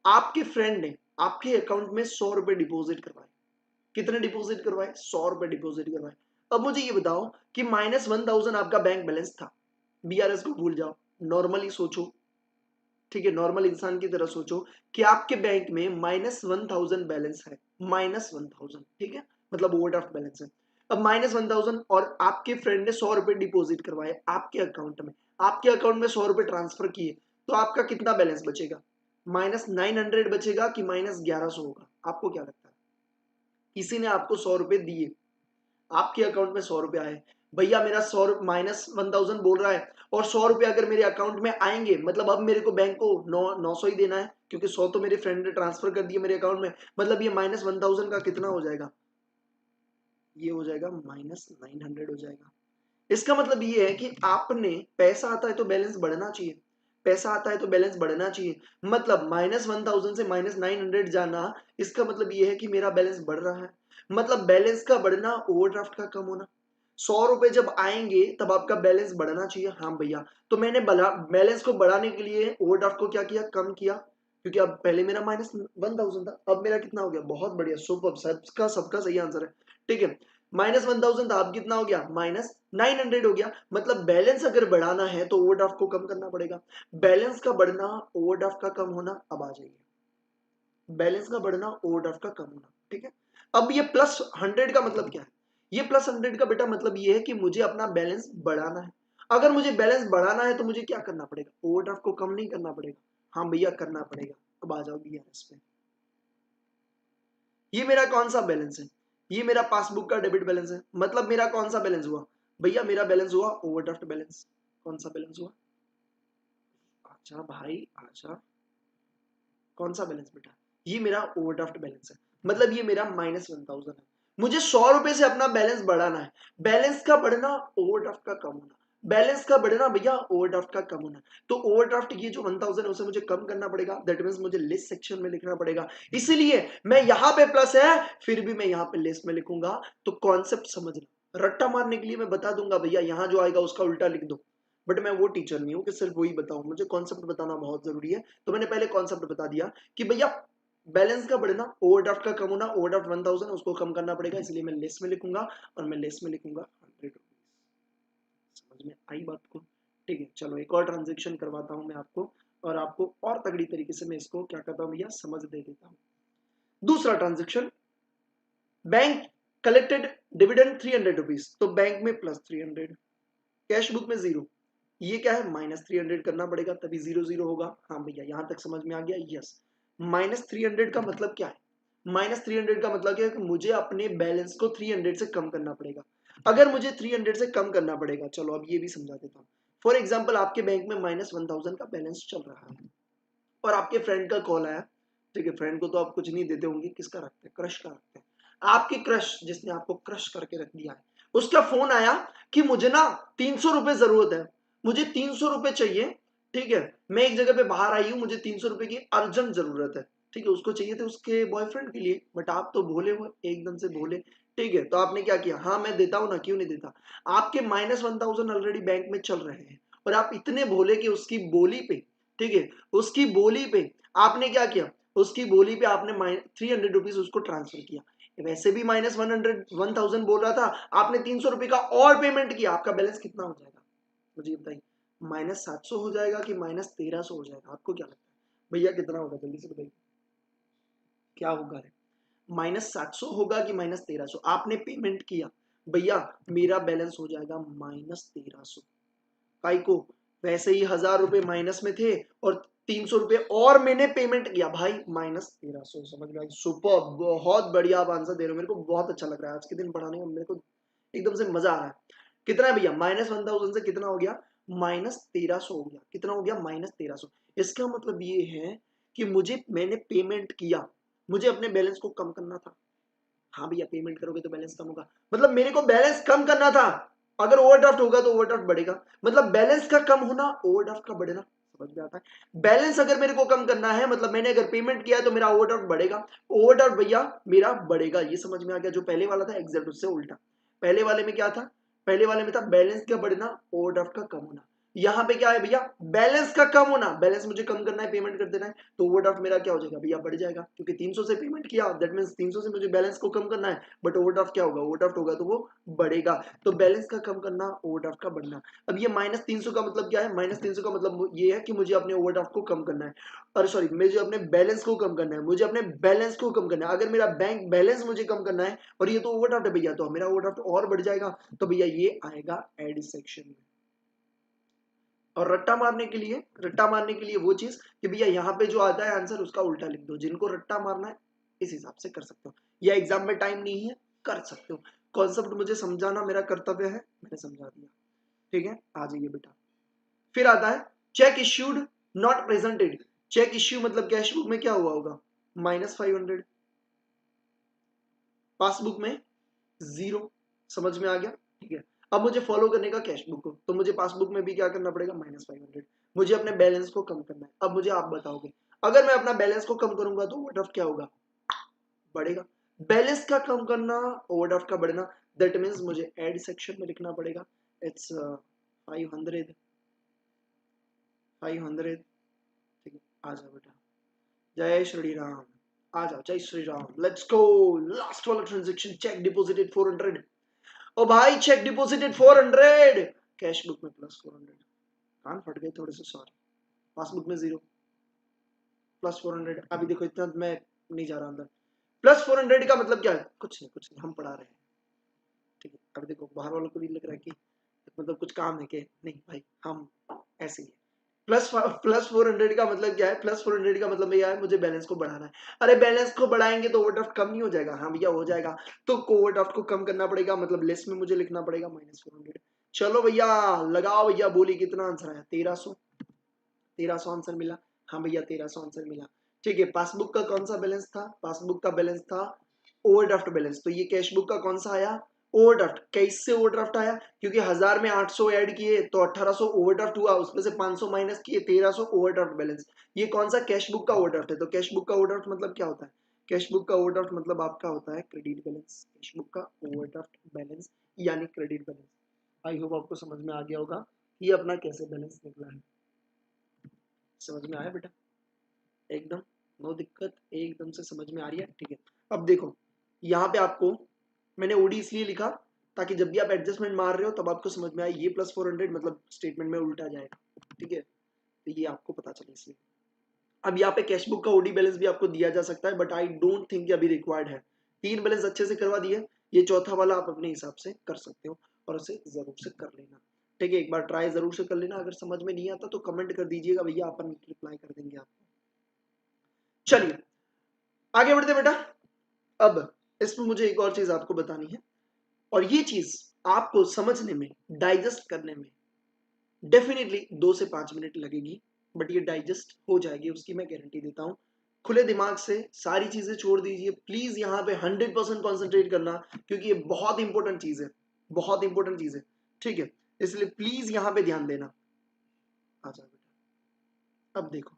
आपके फ्रेंड ने आपके अकाउंट में 100 रुपए डिपॉजिट करवाए। कितने डिपॉजिट करवाए? 100 रुपए डिपॉजिट करवाए। अब मुझे ये बताओ कि -1000 आपका बैंक बैलेंस था। बीआरएस को भूल जाओ, नॉर्मली सोचो, ठीक है, नॉर्मल इंसान की तरह सोचो कि आपके बैंक में -1000 बैलेंस है, -1000, ठीक है, मतलब ओवरड्राफ्ट बैलेंस है। अब -1000 और आपके फ्रेंड ने 100 रुपए डिपॉजिट करवाए आपके अकाउंट में, आपके अकाउंट में 100 रुपए ट्रांसफर किए, तो आपका कितना बैलेंस बचेगा? -900 बचेगा कि -1100 होगा? आपको क्या लगता है? किसी ने आपको 100 रुपए दिए, आपके अकाउंट में 100 रुपए आए, भैया मेरा 100 -1000 बोल रहा है और 100 रुपए अगर मेरे अकाउंट में आएंगे, मतलब अब मेरे को बैंक को 900 ही देना है, क्योंकि 100 तो मेरे फ्रेंड ने ट्रांसफर कर दिया मेरे अकाउंट में, मतलब ये -1000 का कितना हो जाएगा? ये हो जाएगा -900 हो जाएगा। इसका मतलब ये है कि आपने, पैसा आता है तो बैलेंस बढ़ना चाहिए, पैसा आता है तो बैलेंस बढ़ना चाहिए, मतलब -1000 से -900 जाना, इसका मतलब ये है कि मेरा बैलेंस बढ़ रहा है। मतलब बैलेंस का बढ़ना, ओवरड्राफ्ट का कम होना। 100 रुपए जब आएंगे तब आपका बैलेंस बढ़ना चाहिए। हाँ भैया, तो मैंने बैलेंस को बढ़ाने के लिए ओवरड्राफ्ट को क्या किया? कम किया, क्योंकि अब पहले मेरा -1000 था, अब मेरा कितना हो गया? बहुत बढ़िया, सुपर, सबका सबका सही आंसर है, ठीक है। -1000 था, अब कितना हो गया? -900 हो गया। मतलब बैलेंस अगर बढ़ाना है तो ओवरड्राफ्ट को कम करना पड़ेगा। बैलेंस का बढ़ना, ओवरड्राफ्ट का कम होना, अब आ जाइए, बैलेंस का बढ़ना, ओवरड्राफ्ट का कम होना, ठीक है। अब ये +100 का मतलब क्या है? ये +100 का बेटा मतलब ये है कि मुझे अपना बैलेंस बढ़ाना है। अगर मुझे बैलेंस बढ़ाना है तो मुझे क्या करना पड़ेगा? ओवरड्राफ्ट को कम नहीं करना पड़ेगा? हाँ भैया करना पड़ेगा। अब आ जाओ बीआरएस पे। ये मेरा कौन सा बैलेंस है? ये मेरा पासबुक का डेबिट बैलेंस है, मतलब मेरा कौन सा बैलेंस हुआ? भैया मेरा बैलेंस हुआ ओवरड्राफ्ट बैलेंस। कौन सा बैलेंस हुआ? अच्छा भाई, अच्छा, कौन सा बैलेंस बेटा? ये मेरा ओवरड्राफ्ट बैलेंस है, मतलब ये मेरा -1000 है। मुझे 100 रुपए से अपना बैलेंस बढ़ाना है। बैलेंस का बढ़ना, ओवरड्राफ्ट का कम होना। बैलेंस का बढ़ना भैया, ओवरड्राफ्ट का कम होना। तो ओवरड्राफ्ट ये जो 1000 है उसे मुझे कम करना पड़ेगा, दैट मींस मुझे लिस्ट सेक्शन में लिखना पड़ेगा। इसलिए मैं यहां पे प्लस है, फिर भी मैं यहां पे लिस्ट में लिखूंगा। तो कॉन्सेप्ट समझना, रट्टा मारने के लिए मैं बता दूंगा भैया यहां जो आएगा उसका उल्टा लिख दो, बट मैं वो टीचर नहीं हूं कि सिर्फ वही बताऊं, मुझे कॉन्सेप्ट बताना बहुत जरूरी है। तो मैंने पहले कॉन्सेप्ट बता दिया कि भैया बैलेंस का बढ़ना, ओवरड्राफ्ट का कम होना, ओवरड्राफ्ट 1000 उसको कम करना पड़ेगा, इसलिए मैं लिस्ट में लिखूंगा, और मैं लिस्ट में लिखूंगा 100 रुपीज। समझ में आई बात को? ठीक है, चलो एक और ट्रांजेक्शन करवाता हूं मैं आपको, और आपको और तगड़ी तरीके से मैं इसको क्या करता हूं भैया, समझ दे देता हूं। दूसरा transaction, bank collected dividend 300 rupees, तो बैंक में +300, कैश बुक में 0, ये क्या है? -300 करना पड़ेगा, तभी 0 0 होगा। हाँ भैया यहां तक समझ में आ गया? यस। -300 का मतलब क्या है? -300 का मतलब क्या है कि मुझे अपने बैलेंस को 300 से कम करना पड़ेगा। अगर मुझे 300 से कम करना पड़ेगा, चलो अब ये भी समझा देता हूँ। फॉर एग्जाम्पल आपके बैंक में -1000 का बैलेंस चल रहा है, और आपके फ्रेंड का कॉल आया, ठीक है, फ्रेंड को तो आप कुछ नहीं देते होंगे, किसका रखते हैं? क्रश का रखते हैं। आपकी क्रश, जिसने आपको क्रश करके रख दिया है, उसका फोन आया कि मुझे ना 300 रुपए जरूरत है, मुझे 300 रुपए चाहिए, ठीक है, मैं एक जगह पे बाहर आई हूं, मुझे 300 रुपए की अर्जेंट जरूरत है, ठीक है, उसको चाहिए थे उसके बॉयफ्रेंड के लिए, बट आप तो भोले हुए, एकदम से भोले, ठीक है, तो आपने क्या किया? हाँ मैं देता हूं ना, क्यों नहीं देता? आपके -1000 ऑलरेडी बैंक में चल रहे हैं, और आप इतने भोले कि उसकी बोली पे, ठीक है, उसकी बोली पे आपने क्या किया? उसकी बोली पे आपने 300 रुपीज उसको ट्रांसफर किया। वैसे भी -1000 बोल रहा था, आपने 300 रुपए का और पेमेंट किया, आपका बैलेंस कितना हो जाएगा? मुझे बताइए, -700 हो जाएगा कि -1300 हो जाएगा? आपको क्या लगता है भैया, कितना होगा? जल्दी से बताइए, क्या होगा रे? -700 होगा कि -1300? आपने पेमेंट किया, भैया मेरा बैलेंस हो जाएगा -1300। काई को? वैसे ही 1000 रुपए माइनस में थे, और 300 रुपए और मैंने पेमेंट किया, भाई -1300। समझ में आई? सुपर, बहुत बढ़िया आप आंसर दे रहे हो, मेरे को बहुत अच्छा लग रहा है आज के दिन पढ़ाने में, मेरे को एकदम से मजा आ रहा है। कितना है भैया? -1000 से कितना हो गया? -1300 हो गया। कितना हो गया? -1300। इसका मतलब ये है कि मैंने पेमेंट किया, मुझे अपने बैलेंस को कम करना था। हाँ भैया, पेमेंट करोगे तो बैलेंस कम होगा, मतलब मेरे को बैलेंस कम करना था। अगर ओवरड्राफ्ट होगा तो ओवरड्राफ्ट बढ़ेगा, मतलब बैलेंस का कम होना, ओवरड्राफ्ट का बढ़ना। समझ में आता है? बैलेंस अगर मेरे को कम करना है, मतलब मैंने अगर पेमेंट किया है तो मेरा ओवरड्राफ्ट बढ़ेगा, ओवरड्राफ्ट भैया मेरा बढ़ेगा। ये समझ में आ गया? जो पहले वाला था एग्जैक्ट उससे उल्टा। पहले वाले में क्या था? पहले वाले में था बैलेंस का बढ़ना, ओवरड्राफ्ट का कम होना। यहाँ पे क्या है भैया, बैलेंस का कम होना, बैलेंस मुझे कम करना है, पेमेंट कर देना है, तो ओवरड्राफ्ट मेरा क्या हो जाएगा भैया, बढ़ जाएगा, क्योंकि 300 से पेमेंट किया, दैट मींस 300 से मुझे बैलेंस को कम करना है, बट ओवरड्राफ्ट क्या होगा, ओवरड्राफ्ट होगा तो वो बढ़ेगा। तो बैलेंस का कम करना, ओवरड्राफ्ट का बढ़ना। अब ये -300 का मतलब क्या है, -300 का मतलब ये है कि मुझे अपने ओवरड्राफ्ट को कम करना है, और सॉरी मुझे अपने बैलेंस को कम करना है, मुझे अपने बैलेंस को कम करना है। अगर मेरा बैंक बैलेंस मुझे कम करना है और ये तो ओवरड्राफ्ट है भैया, तो मेरा ओवरड्राफ्ट और बढ़ जाएगा, तो भैया ये आएगा एड सेक्शन में। और रट्टा मारने के लिए, रट्टा मारने के लिए वो चीज कि भैया यहाँ पे जो आता है आंसर उसका उल्टा लिख दो, जिनको रट्टा मारना है इस हिसाब से कर सकते हो, या एग्जाम में टाइम नहीं है कर सकते हो, कॉन्सेप्ट मुझे समझाना मेरा कर्तव्य है, मैंने समझा दिया, ठीक है। आ जाइए बेटा, फिर आता है cheque issued not presented. Cheque issue मतलब कैश बुक में क्या हुआ होगा, -500, पासबुक में 0, समझ में आ गया, ठीक है। अब मुझे फॉलो करने का कैश बुक को, तो मुझे पासबुक में भी क्या करना पड़ेगा, -500, मुझे अपने बैलेंस को कम करना है। अब मुझे आप बताओगे, अगर मैं अपना बैलेंस को कम करूंगा तो ओवरड्राफ्ट क्या होगा, बढ़ेगा। बैलेंस का कम करना, ओवरड्राफ्ट का बढ़ना, दैट मींस मुझे एड सेक्शन में लिखना पड़ेगा, इट्स 500, 500, ठीक है। आ जाओ बेटा, जय श्री राम, आ जाओ, जय Shri Ram, let's go. Last वाला ट्रांजेक्शन, चेक डिपॉजिटेड 400। ओ भाई चेक डिपॉजिटेड 400, कैश बुक में +400, कान फट गए थोड़े से, सॉरी, पासबुक में 0, +400। अभी देखो इतना मैं नहीं जा रहा अंदर, +400 का मतलब क्या है, कुछ नहीं, कुछ नहीं, हम पढ़ा रहे हैं, ठीक है। अभी देखो बाहर वालों को भी लग रहा है कि मतलब कुछ काम है के, नहीं भाई हम ऐसे ही है। +400 का मतलब क्या है, +400 का मतलब भैया है मुझे बैलेंस को बढ़ाना है। अरे बैलेंस को बढ़ाएंगे तो ओवरड्राफ्ट कम नहीं हो जाएगा, हाँ भैया हो जाएगा, तो ओवरड्राफ्ट को कम करना पड़ेगा, मतलब लिस्ट में मुझे लिखना पड़ेगा -400। चलो भैया लगाओ भैया, बोली कितना आंसर है, 1300, 1300 आंसर मिला, हाँ भैया 1300 आंसर मिला, ठीक है। पासबुक का कौन सा बैलेंस था, पासबुक का बैलेंस था ओवरड्राफ्ट बैलेंस, तो ये कैश बुक का कौन सा आया, ओवरड्राफ्ट। कैसे ओवरड्राफ्ट आया, क्योंकि 1000 में 800 ऐड किए तो 1800 ओवरड्राफ्ट हुआ, उसमें से 500 माइनस किए, 1300 ओवरड्राफ्ट बैलेंस। ये कौन सा, कैश बुक का ओवरड्राफ्ट है, तो कैश बुक का ओवरड्राफ्ट मतलब क्या होता है, कैश बुक का ओवरड्राफ्ट मतलब आपका होता है क्रेडिट बैलेंस, कैश बुक का ओवरड्राफ्ट बैलेंस यानी क्रेडिट बैलेंस। आई होप आपको समझ में आ गया होगा ये अपना कैसे बैलेंस निकला है, समझ में आया बेटा, एकदम नो दिक्कत, एकदम से समझ में आ रही है, ठीक है। अब देखो यहाँ पे आपको मैंने ओडी इसलिए लिखा ताकि जब भी आप एडजस्टमेंट मार रहे हो तब आपको समझ में आए, ये +400 मतलब स्टेटमेंट में उल्टा जाएगा, ठीक है, तो ये आपको पता चले इसलिए। अब यहाँ पे कैश बुक का ओडी बैलेंस भी आपको दिया जा सकता है, बट आई डोंट थिंक अभी रिक्वायर्ड है, 3 बैलेंस अच्छे से करवा दिए, ये चौथा वाला आप अपने हिसाब से कर सकते हो, और उसे जरूर से कर लेना, ठीक है। एक बार ट्राई जरूर से कर लेना, अगर समझ में नहीं आता तो कमेंट कर दीजिएगा भैया, अपन रिप्लाई कर देंगे आपको। चलिए आगे बढ़ते बेटा। अब इसमें मुझे एक और चीज आपको बतानी है, और ये चीज आपको समझने में, डाइजेस्ट करने में डेफिनेटली 2 से 5 मिनट लगेगी, बट ये डाइजेस्ट हो जाएगी, उसकी मैं गारंटी देता हूं। खुले दिमाग से सारी चीजें छोड़ दीजिए प्लीज, यहाँ पे 100% कॉन्सेंट्रेट करना, क्योंकि ये बहुत इंपॉर्टेंट चीज है, बहुत इंपॉर्टेंट चीज है, ठीक है, इसलिए प्लीज यहाँ पे ध्यान देना। आ जाओ बेटा, अब देखो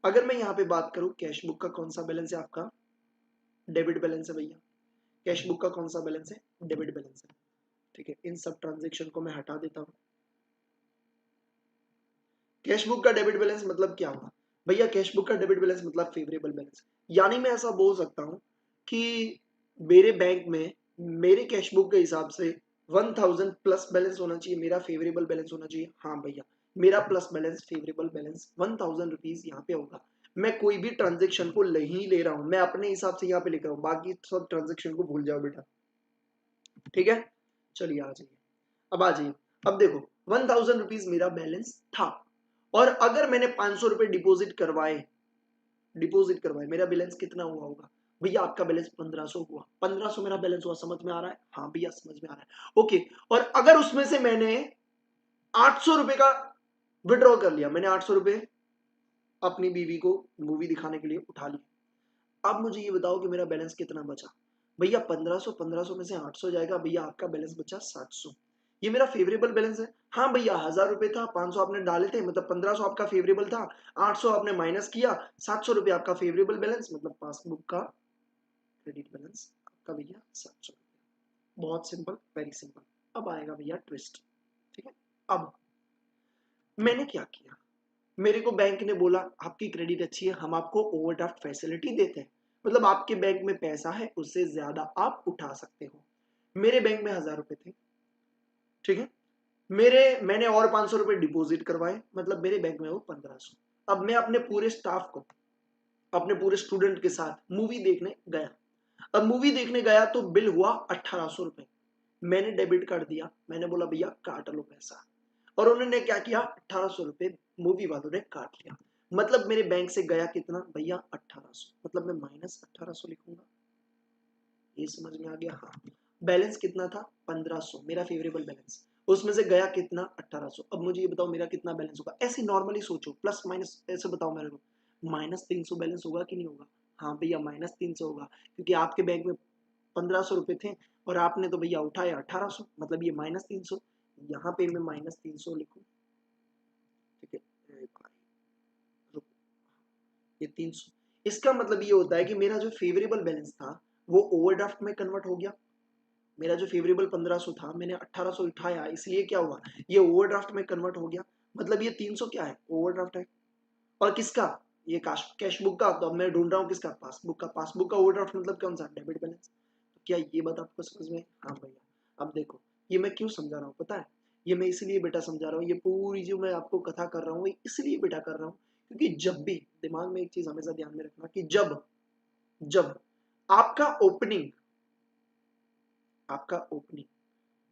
अगर मैं यहाँ पे बात करूं, कैश बुक का कौन सा बैलेंस है आपका, डेबिट बैलेंस है भैया, कैश बुक का कौन सा बैलेंस है, डेबिट बैलेंस है, ठीक है। इन सब ट्रांजेक्शन को मैं हटा देता हूं। कैश बुक का डेबिट बैलेंस मतलब क्या हुआ भैया, कैश बुक का डेबिट बैलेंस मतलब फेवरेबल बैलेंस, यानी मैं ऐसा बोल सकता हूं कि मेरे बैंक में मेरे कैश बुक के हिसाब से 1000 प्लस बैलेंस होना चाहिए, मेरा फेवरेबल बैलेंस होना चाहिए, हाँ भैया मेरा plus balance favourable balance 1000 rupees यहाँ पे होगा। मैं कोई भी ट्रांजेक्शन को नहीं ले रहा हूं, मैं अपने हिसाब से यहाँ पे लिख रहा हूँ, बाकी सब ट्रांजेक्शन को भूल जाओ बेटा, ठीक है। चलिए आ जाइए, अब आ जाइए, अब देखो 1000 रुपीज मेरा बैलेंस था, और अगर मैंने 500 रुपए डिपॉजिट करवाए, मेरा बैलेंस कितना हुआ होगा भैया, आपका बैलेंस 1500 हुआ, 1500 मेरा बैलेंस हुआ, समझ में आ रहा है, हाँ भैया समझ में आ रहा है, ओके। और अगर उसमें से मैंने 800 रुपए का विड्रॉ कर लिया, मैंने 800 रुपए अपनी बीवी को मूवी दिखाने के लिए उठा लिया, अब मुझे ये बताओ कि मेरा बैलेंस कितना बचा भैया, 1500 में से 800 जाएगा भैया, आपका बैलेंस बचा 700, ये मेरा फेवरेबल बैलेंस है, हाँ भैया 1000 रुपए था, 500 आपने डाले थे, मतलब 1500 आपका फेवरेबल था, 800 आपने माइनस किया, 700 रुपए आपका फेवरेबल बैलेंस, मतलब पासबुक का क्रेडिट बैलेंस आपका भैया 700 रुपए। बहुत सिंपल, वेरी सिंपल। अब आएगा भैया ट्विस्ट, ठीक है। अब मैंने क्या किया, मेरे को बैंक ने बोला आपकी क्रेडिट अच्छी है, हम आपको ओवरड्राफ्ट फैसिलिटी देते हैं, मतलब आपके बैंक में पैसा है, उससे ज्यादा आप उठा सकते हो। मेरे बैंक में 1000 रुपए थे, ठीक है, मैंने और 500 रुपए डिपॉजिट करवाए, मतलब मेरे बैंक में वो 1500। अब मैं अपने पूरे स्टाफ को, अपने पूरे स्टूडेंट के साथ मूवी देखने गया। अब मूवी देखने गया तो बिल हुआ 1800 रुपए। मैंने डेबिट कार्ड दिया, मैंने बोला भैया काट लो पैसा, और उन्होंने क्या किया, 1800 रुपए मूवी वालों ने काट लिया। मतलब मेरे बैंक से गया कितना भैया, 1800, मतलब मैं -1800 लिखूंगा। ये समझ में आ गया? हाँ। बैलेंस कितना था, 1500, मेरा फेवरेबल बैलेंस, उसमें से गया कितना, 1800। अब मुझे ये बताओ मेरा कितना बैलेंस होगा, ऐसे नॉर्मली सोचो, प्लस माइनस ऐसे बताओ मेरे को, -300 बैलेंस होगा कि नहीं होगा? हाँ भैया -300 होगा, क्योंकि आपके बैंक में 1500 रुपए थे और आपने तो भैया उठाया 1800, मतलब ये -300। यहाँ पे मैं -300 लिखूं, ठीक है, ये 300। इसका मतलब ये होता है कि मेरा जो फेवरेबल बैलेंस था वो ओवरड्राफ्ट में कन्वर्ट हो गया। मेरा जो फेवरेबल 1500 था, मैंने 1800 उठाया, इसलिए क्या हुआ, ये ओवरड्राफ्ट में कन्वर्ट हो गया। मतलब ये 300 क्या है, ओवरड्राफ्ट है। और किसका, ये कैश बुक का। तो अब मैं ढूंढ रहा हूँ किसका, पासबुक का। पासबुक का ओवरड्राफ्ट मतलब कौन सा, डेबिट बैलेंस। तो क्या ये बात आपको समझ में? हाँ भैया। अब देखो ये मैं क्यों समझा रहा हूँ पता है, ये मैं इसलिए बेटा समझा रहा हूँ, ये पूरी जो मैं आपको कथा कर रहा हूँ इसलिए बेटा कर रहा हूँ, क्योंकि जब भी दिमाग में एक चीज हमेशा ध्यान में रखना कि जब जब आपका ओपनिंग, आपका ओपनिंग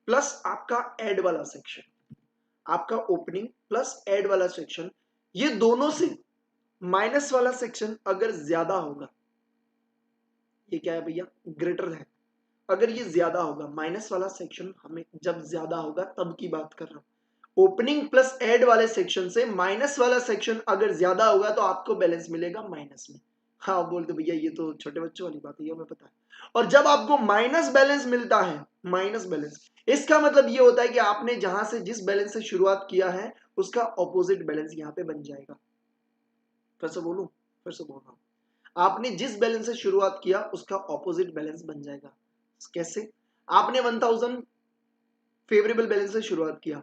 प्लस आपका एड वाला सेक्शन, आपका ओपनिंग प्लस एड वाला सेक्शन, ये दोनों से माइनस वाला सेक्शन अगर ज्यादा होगा, ये क्या है भैया, ग्रेटर है। अगर ये ज्यादा होगा, माइनस वाला सेक्शन हमें जब ज्यादा होगा तब की बात कर रहा हूं। ओपनिंग प्लस एड वाले सेक्शन से माइनस वाला सेक्शन अगर ज्यादा होगा तो आपको बैलेंस मिलेगा माइनस में। हाँ बोलते भैया ये तो छोटे बच्चों वाली बात है, ये हमें पता है। और जब आपको माइनस बैलेंस मिलता है, माइनस बैलेंस, इसका मतलब ये होता है कि आपने जहां से जिस बैलेंस से शुरुआत किया है उसका ऑपोजिट बैलेंस यहाँ पे बन जाएगा। फिर से बोलूं, फिर से बोल रहा हूं, आपने जिस बैलेंस से शुरुआत किया उसका ऑपोजिट बैलेंस बन जाएगा। कैसे? आपने 1000 फेवरेबल बैलेंस से शुरुआत किया,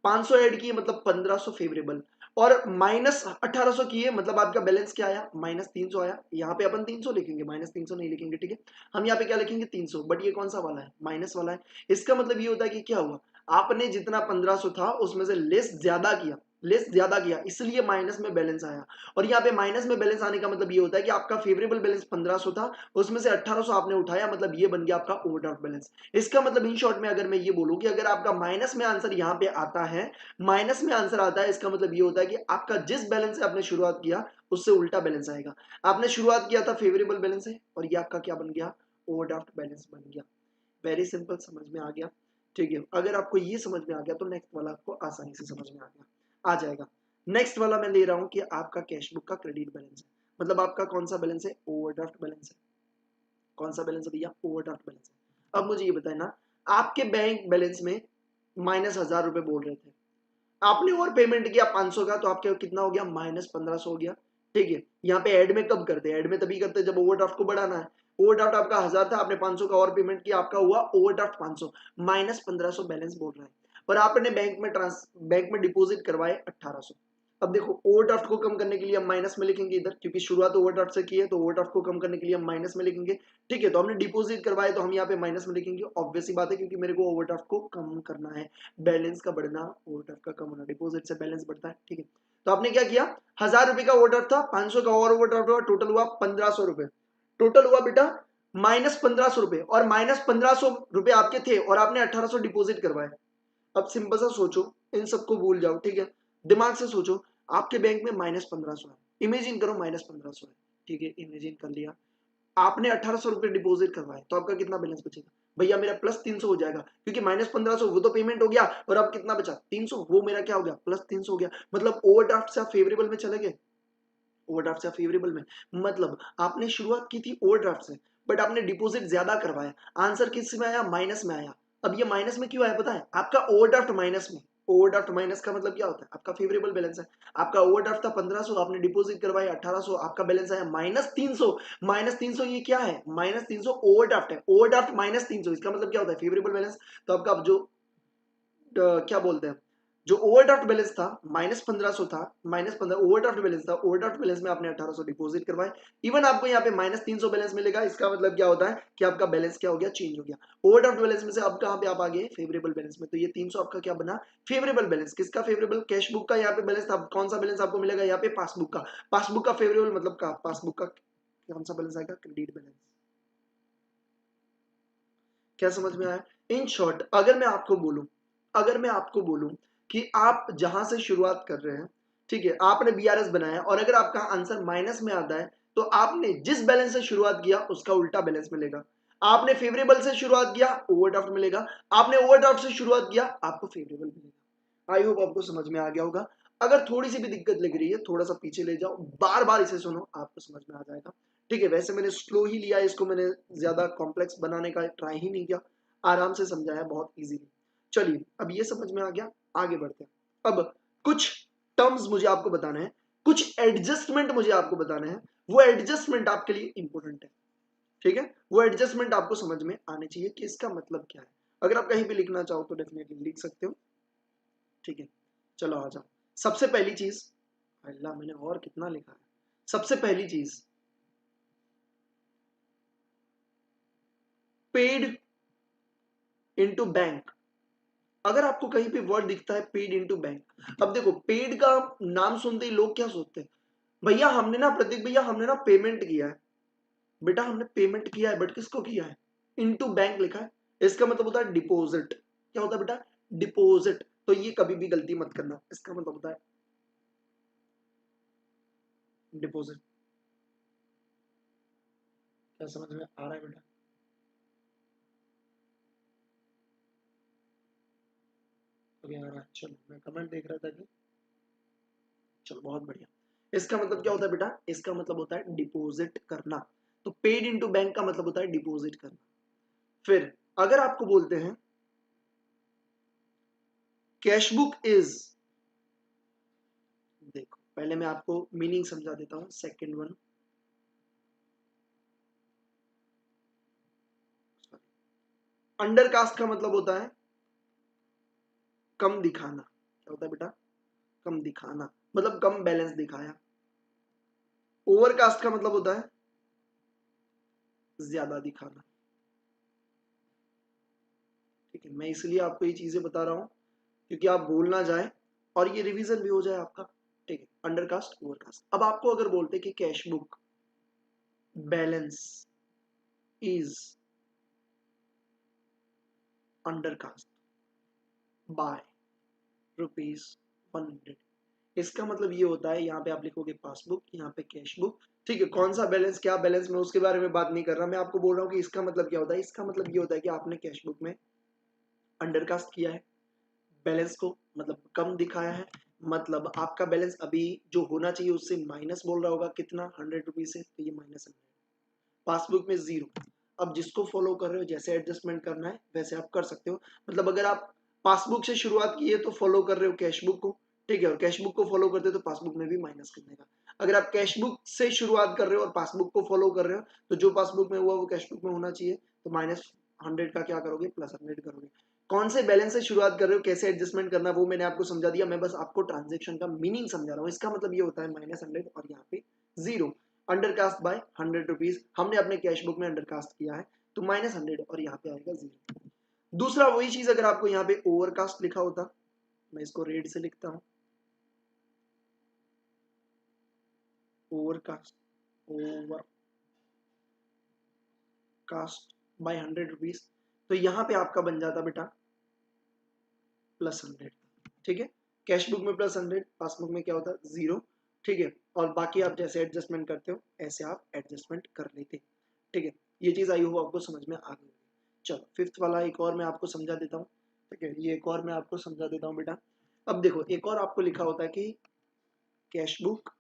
500 ऐड किए मतलब 1500 फेवरेबल, और -1800 किए मतलब आपका बैलेंस क्या आया, -300 आया। यहाँ पे अपन 300 लिखेंगे, -300 नहीं लिखेंगे, ठीक है। हम यहाँ पे क्या लिखेंगे, 300, बट ये कौन सा वाला है, माइनस वाला है। इसका मतलब ये होता है कि क्या हुआ, आपने जितना 1500 था उसमें से लेस ज्यादा किया, लेस ज्यादा किया, इसलिए माइनस में बैलेंस आया। और यहाँ पे माइनस में बैलेंस आने का मतलब ये होता है कि आपका फेवरेबल बैलेंस 1500 था, उसमें से 1800 आपने उठाया, मतलब ये बन गया आपका ओवरड्राफ्ट बैलेंस। इसका मतलब इन शॉर्ट में अगर मैं ये बोलूं कि अगर आपका माइनस में आंसर यहाँ पे आता है, माइनस में आंसर आता है, इसका मतलब ये होता है कि आपका जिस बैलेंस से आपने शुरुआत किया उससे उल्टा बैलेंस आएगा। आपने शुरुआत किया था फेवरेबल बैलेंस से और ये आपका क्या बन गया, ओवरड्राफ्ट बैलेंस बन गया। वेरी सिंपल, समझ में आ गया? ठीक है, अगर आपको ये समझ में आ गया तो नेक्स्ट वाला आपको आसानी से समझ में आ जाएगा। नेक्स्ट वाला मैं ले रहा हूं कि आपका कैश बुक का क्रेडिट बैलेंस है, मतलब आपका कौन सा बैलेंस है, ओवरड्राफ्ट बैलेंस है। कौन सा बैलेंस है भैया, ओवरड्राफ्ट बैलेंस है। अब मुझे ये बताए ना, आपके बैंक बैलेंस में -1000 रुपए बोल रहे थे, आपने और पेमेंट किया 500 का, तो आपके कितना हो गया, -1500 हो गया। ठीक है, यहाँ पे ऐड में कब करते हैं, ऐड में तभी करते हैं जब ओवरड्राफ्ट को बढ़ाना है। ओवरड्राफ्ट आपका 1000 था, आपने 500 का और पेमेंट किया, आपका हुआ ओवरड्राफ्ट 500, -1500 बैलेंस बोल रहा है। पर आपने बैंक में डिपॉजिट करवाए 1800। अब देखो ओवरड्राफ्ट को कम करने के लिए हम माइनस में लिखेंगे इधर, क्योंकि शुरुआत ओवरड्राफ्ट से की है, तो ओवरड्राफ्ट को कम करने के लिए हम माइनस में लिखेंगे। ठीक है, तो हमने डिपॉजिट करवाए तो हम यहाँ पे माइनस में लिखेंगे, ऑब्वियस सी बात है, क्योंकि मेरे को ओवरड्राफ्ट को कम करना है। बैलेंस का बढ़ना, ओवरड्राफ्ट का कम होना, डिपॉजिट से बैलेंस बढ़ता है। ठीक है, तो आपने क्या किया, 1000 रुपए का ओवरड्राफ्ट था, 500 का और ओवरड्राफ्ट हुआ, टोटल हुआ 1500 रुपए। टोटल हुआ बेटा -1500 रुपए, और -1500 रुपए आपके थे और आपने 1800 डिपॉजिट करवाए। अब सिंपल सा सोचो, इन सबको भूल जाओ, ठीक है, दिमाग से सोचो, आपके बैंक में -1500 है, इमेजिन करो -1500 है, ठीक है, इमेजिन कर लिया। आपने 1800 रुपए डिपॉजिट करवाए, तो आपका कितना बैलेंस बचेगा भैया, मेरा +300 हो जाएगा, क्योंकि -1500 वो तो पेमेंट हो गया, और अब कितना बचा 300, वो मेरा क्या हो गया, +300 हो गया। मतलब ओवरड्राफ्ट से आप फेवरेबल में चले गए, ओवरड्राफ्ट से फेवरेबल में, मतलब आपने शुरुआत की थी ओवरड्राफ्ट से, बट आपने डिपॉजिट ज्यादा करवाया, आंसर किस में आया, माइनस में आया। अब ये माइनस में क्यों आया पता है, आपका ओवरड्राफ्ट माइनस में, ओवरड्राफ्ट माइनस का मतलब क्या होता है, आपका फेवरेबल बैलेंस है। आपका ओवरड्राफ्ट था 1500, आपने डिपॉजिट करवाया 1800, आपका बैलेंस आया -300। -300 ये क्या है, -300 ओवरड्राफ्ट है, ओवरड्राफ्ट -300, इसका मतलब क्या होता है, फेवरेबल बैलेंस। तो आपका जो क्या बोलते हैं, जो ओवरड्राफ्ट बैलेंस था -1500 था, -15 ओवरड्राफ्ट बैलेंस था, ओवरड्राफ्ट बैलेंस में आपने 1800 डिपॉजिट करवाए। इवन आपको यहाँ पे -300 बैलेंस मिलेगा। इसका मतलब क्या होता है कि आपका बैलेंस क्या हो गया, चेंज हो गया। ओवरड्राफ्ट बैलेंस में से अब कहाँ पे आप आ गए, फेवरेबल बैलेंस में। तो ये 300 आपका क्या बना, फेवरेबल बैलेंस। किसका फेवरेबल, कैश बुक का यहाँ पे बैलेंस था। कौन सा बैलेंस आपको मिलेगा यहाँ पे, पासबुक का। पासबुक का फेवरेबल मतलब का पासबुक का कौन सा बैलेंस आएगा, क्रेडिट बैलेंस। क्या समझ में आया। इन शॉर्ट अगर मैं आपको बोलूं कि आप जहां से शुरुआत कर रहे हैं, ठीक है, आपने बीआरएस बनाया और अगर आपका आंसर माइनस में आता है तो आपने जिस बैलेंस से शुरुआत किया उसका उल्टा बैलेंस मिलेगा। आपने फेवरेबल से शुरुआत किया, ओवरड्राफ्ट मिलेगा। आपने ओवरड्राफ्ट से शुरुआत किया, आपको फेवरेबल मिलेगा। आई होप आपको समझ में आ गया होगा। अगर थोड़ी सी भी दिक्कत लग रही है, थोड़ा सा पीछे ले जाओ, बार बार इसे सुनो, आपको समझ में आ जाएगा। ठीक है, वैसे मैंने स्लो ही लिया, इसको मैंने ज्यादा कॉम्प्लेक्स बनाने का ट्राई ही नहीं किया, आराम से समझाया, बहुत इजीली। चलिए, अब ये समझ में आ गया, आगे बढ़ते हैं। अब कुछ टर्म्स मुझे आपको बताने हैं, कुछ एडजस्टमेंट मुझे आपको बताने हैं। वो एडजस्टमेंट आपके लिए इंपॉर्टेंट है, ठीक है। वो एडजस्टमेंट आपको समझ में आने चाहिए कि इसका मतलब क्या है। अगर आप कहीं भी लिखना चाहो तो डेफिनेटली लिख सकते हो, ठीक है। चलो आ जाओ। सबसे पहली चीज, अल्लाह मैंने और कितना लिखा है। सबसे पहली चीज, पेड इनटू बैंक। अगर आपको कहीं पे वर्ड दिखता है पेड इनटू बैंक, अब देखो पेड का नाम सुनते ही लोग क्या सोचते हैं, भैया हमने ना, प्रतीक भैया हमने ना पेमेंट किया है। बेटा हमने पेमेंट किया है, बट किसको किया है, इनटू बैंक लिखा है। इसका मतलब होता है डिपॉजिट। क्या होता है बेटा, डिपॉजिट। तो ये कभी भी गलती मत करना, इसका मतलब होता है डिपॉजिट। क्या समझ में आ रहा है बेटा, अभी आ रहा है। चलो मैं कमेंट देख रहा था कि, चलो बहुत बढ़िया। इसका मतलब क्या होता है बेटा, इसका मतलब होता है डिपॉजिट करना। तो पेड इनटू बैंक का मतलब होता है डिपॉजिट करना। फिर अगर आपको बोलते हैं कैश बुक इज, देखो पहले मैं आपको मीनिंग समझा देता हूं, सेकंड वन। अंडरकास्ट का मतलब होता है कम दिखाना। क्या होता है बेटा, कम दिखाना, मतलब कम बैलेंस दिखाया। ओवरकास्ट का मतलब होता है ज्यादा दिखाना। ठीक है, मैं इसलिए आपको ये चीजें बता रहा हूं क्योंकि आप बोल ना जाए और ये रिवीजन भी हो जाए आपका। ठीक है, अंडरकास्ट ओवरकास्ट। अब आपको अगर बोलते कि cash book balance is undercast bye ₹100, इसका मतलब ये होता है, यहाँ पे आप लिखोगे पासबुक, यहाँ पे कैश बुक। ठीक है, कौन सा बैलेंस, क्या बैलेंस, मैं उसके बारे में बात नहीं कर रहा। मैं आपको बोल रहा हूँ कि इसका मतलब क्या होता है। इसका मतलब ये होता है कि आपने कैश बुक में अंडरकास्ट किया है, बैलेंस को मतलब कम दिखाया है। मतलब आपका बैलेंस अभी जो होना चाहिए उससे माइनस बोल रहा होगा, कितना, ₹100 से, तो ये -100। पासबुक में 0। अब जिसको फॉलो कर रहे हो, जैसे एडजस्टमेंट करना है वैसे आप कर सकते हो। मतलब अगर आप पासबुक से शुरुआत की है तो फॉलो कर रहे हो कैश बुक को, ठीक है, और कैश बुक को फॉलो करते हो तो पासबुक में भी माइनस करने का। अगर आप कैश बुक से शुरुआत कर रहे हो और पासबुक को फॉलो कर रहे हो तो जो पासबुक में हुआ वो कैश बुक में होना चाहिए, तो -100 का क्या करोगे, +100 करोगे। कौन से बैलेंस से शुरुआत कर रहे हो, कैसे एडजस्टमेंट करना, वो मैंने आपको समझा दिया। मैं बस आपको ट्रांजेक्शन का मीनिंग समझा रहा हूँ। इसका मतलब ये होता है -100 और यहाँ पे 0। अंडरकास्ट बाय ₹100, हमने अपने कैश बुक में अंडरकास्ट किया है तो -100 और यहाँ पे आएगा 0। दूसरा वही चीज अगर आपको यहाँ पे ओवरकास्ट लिखा होता, मैं इसको रेड से लिखता हूँ, ओवरकास्ट, ओवरकास्ट बाय ₹100, तो यहाँ पे आपका बन जाता बेटा +100। ठीक है, कैश बुक में +100, पासबुक में क्या होता है 0। ठीक है, और बाकी आप जैसे एडजस्टमेंट करते हो ऐसे आप एडजस्टमेंट कर लेते। ठीक है, ये चीज आई हो आपको समझ में आ गई। चलो फिफ्थ वाला एक और मैं आपको समझा देता हूँ। ठीक है, ये एक और मैं आपको समझा देता हूँ बेटा। अब देखो एक और आपको लिखा होता है कि cash book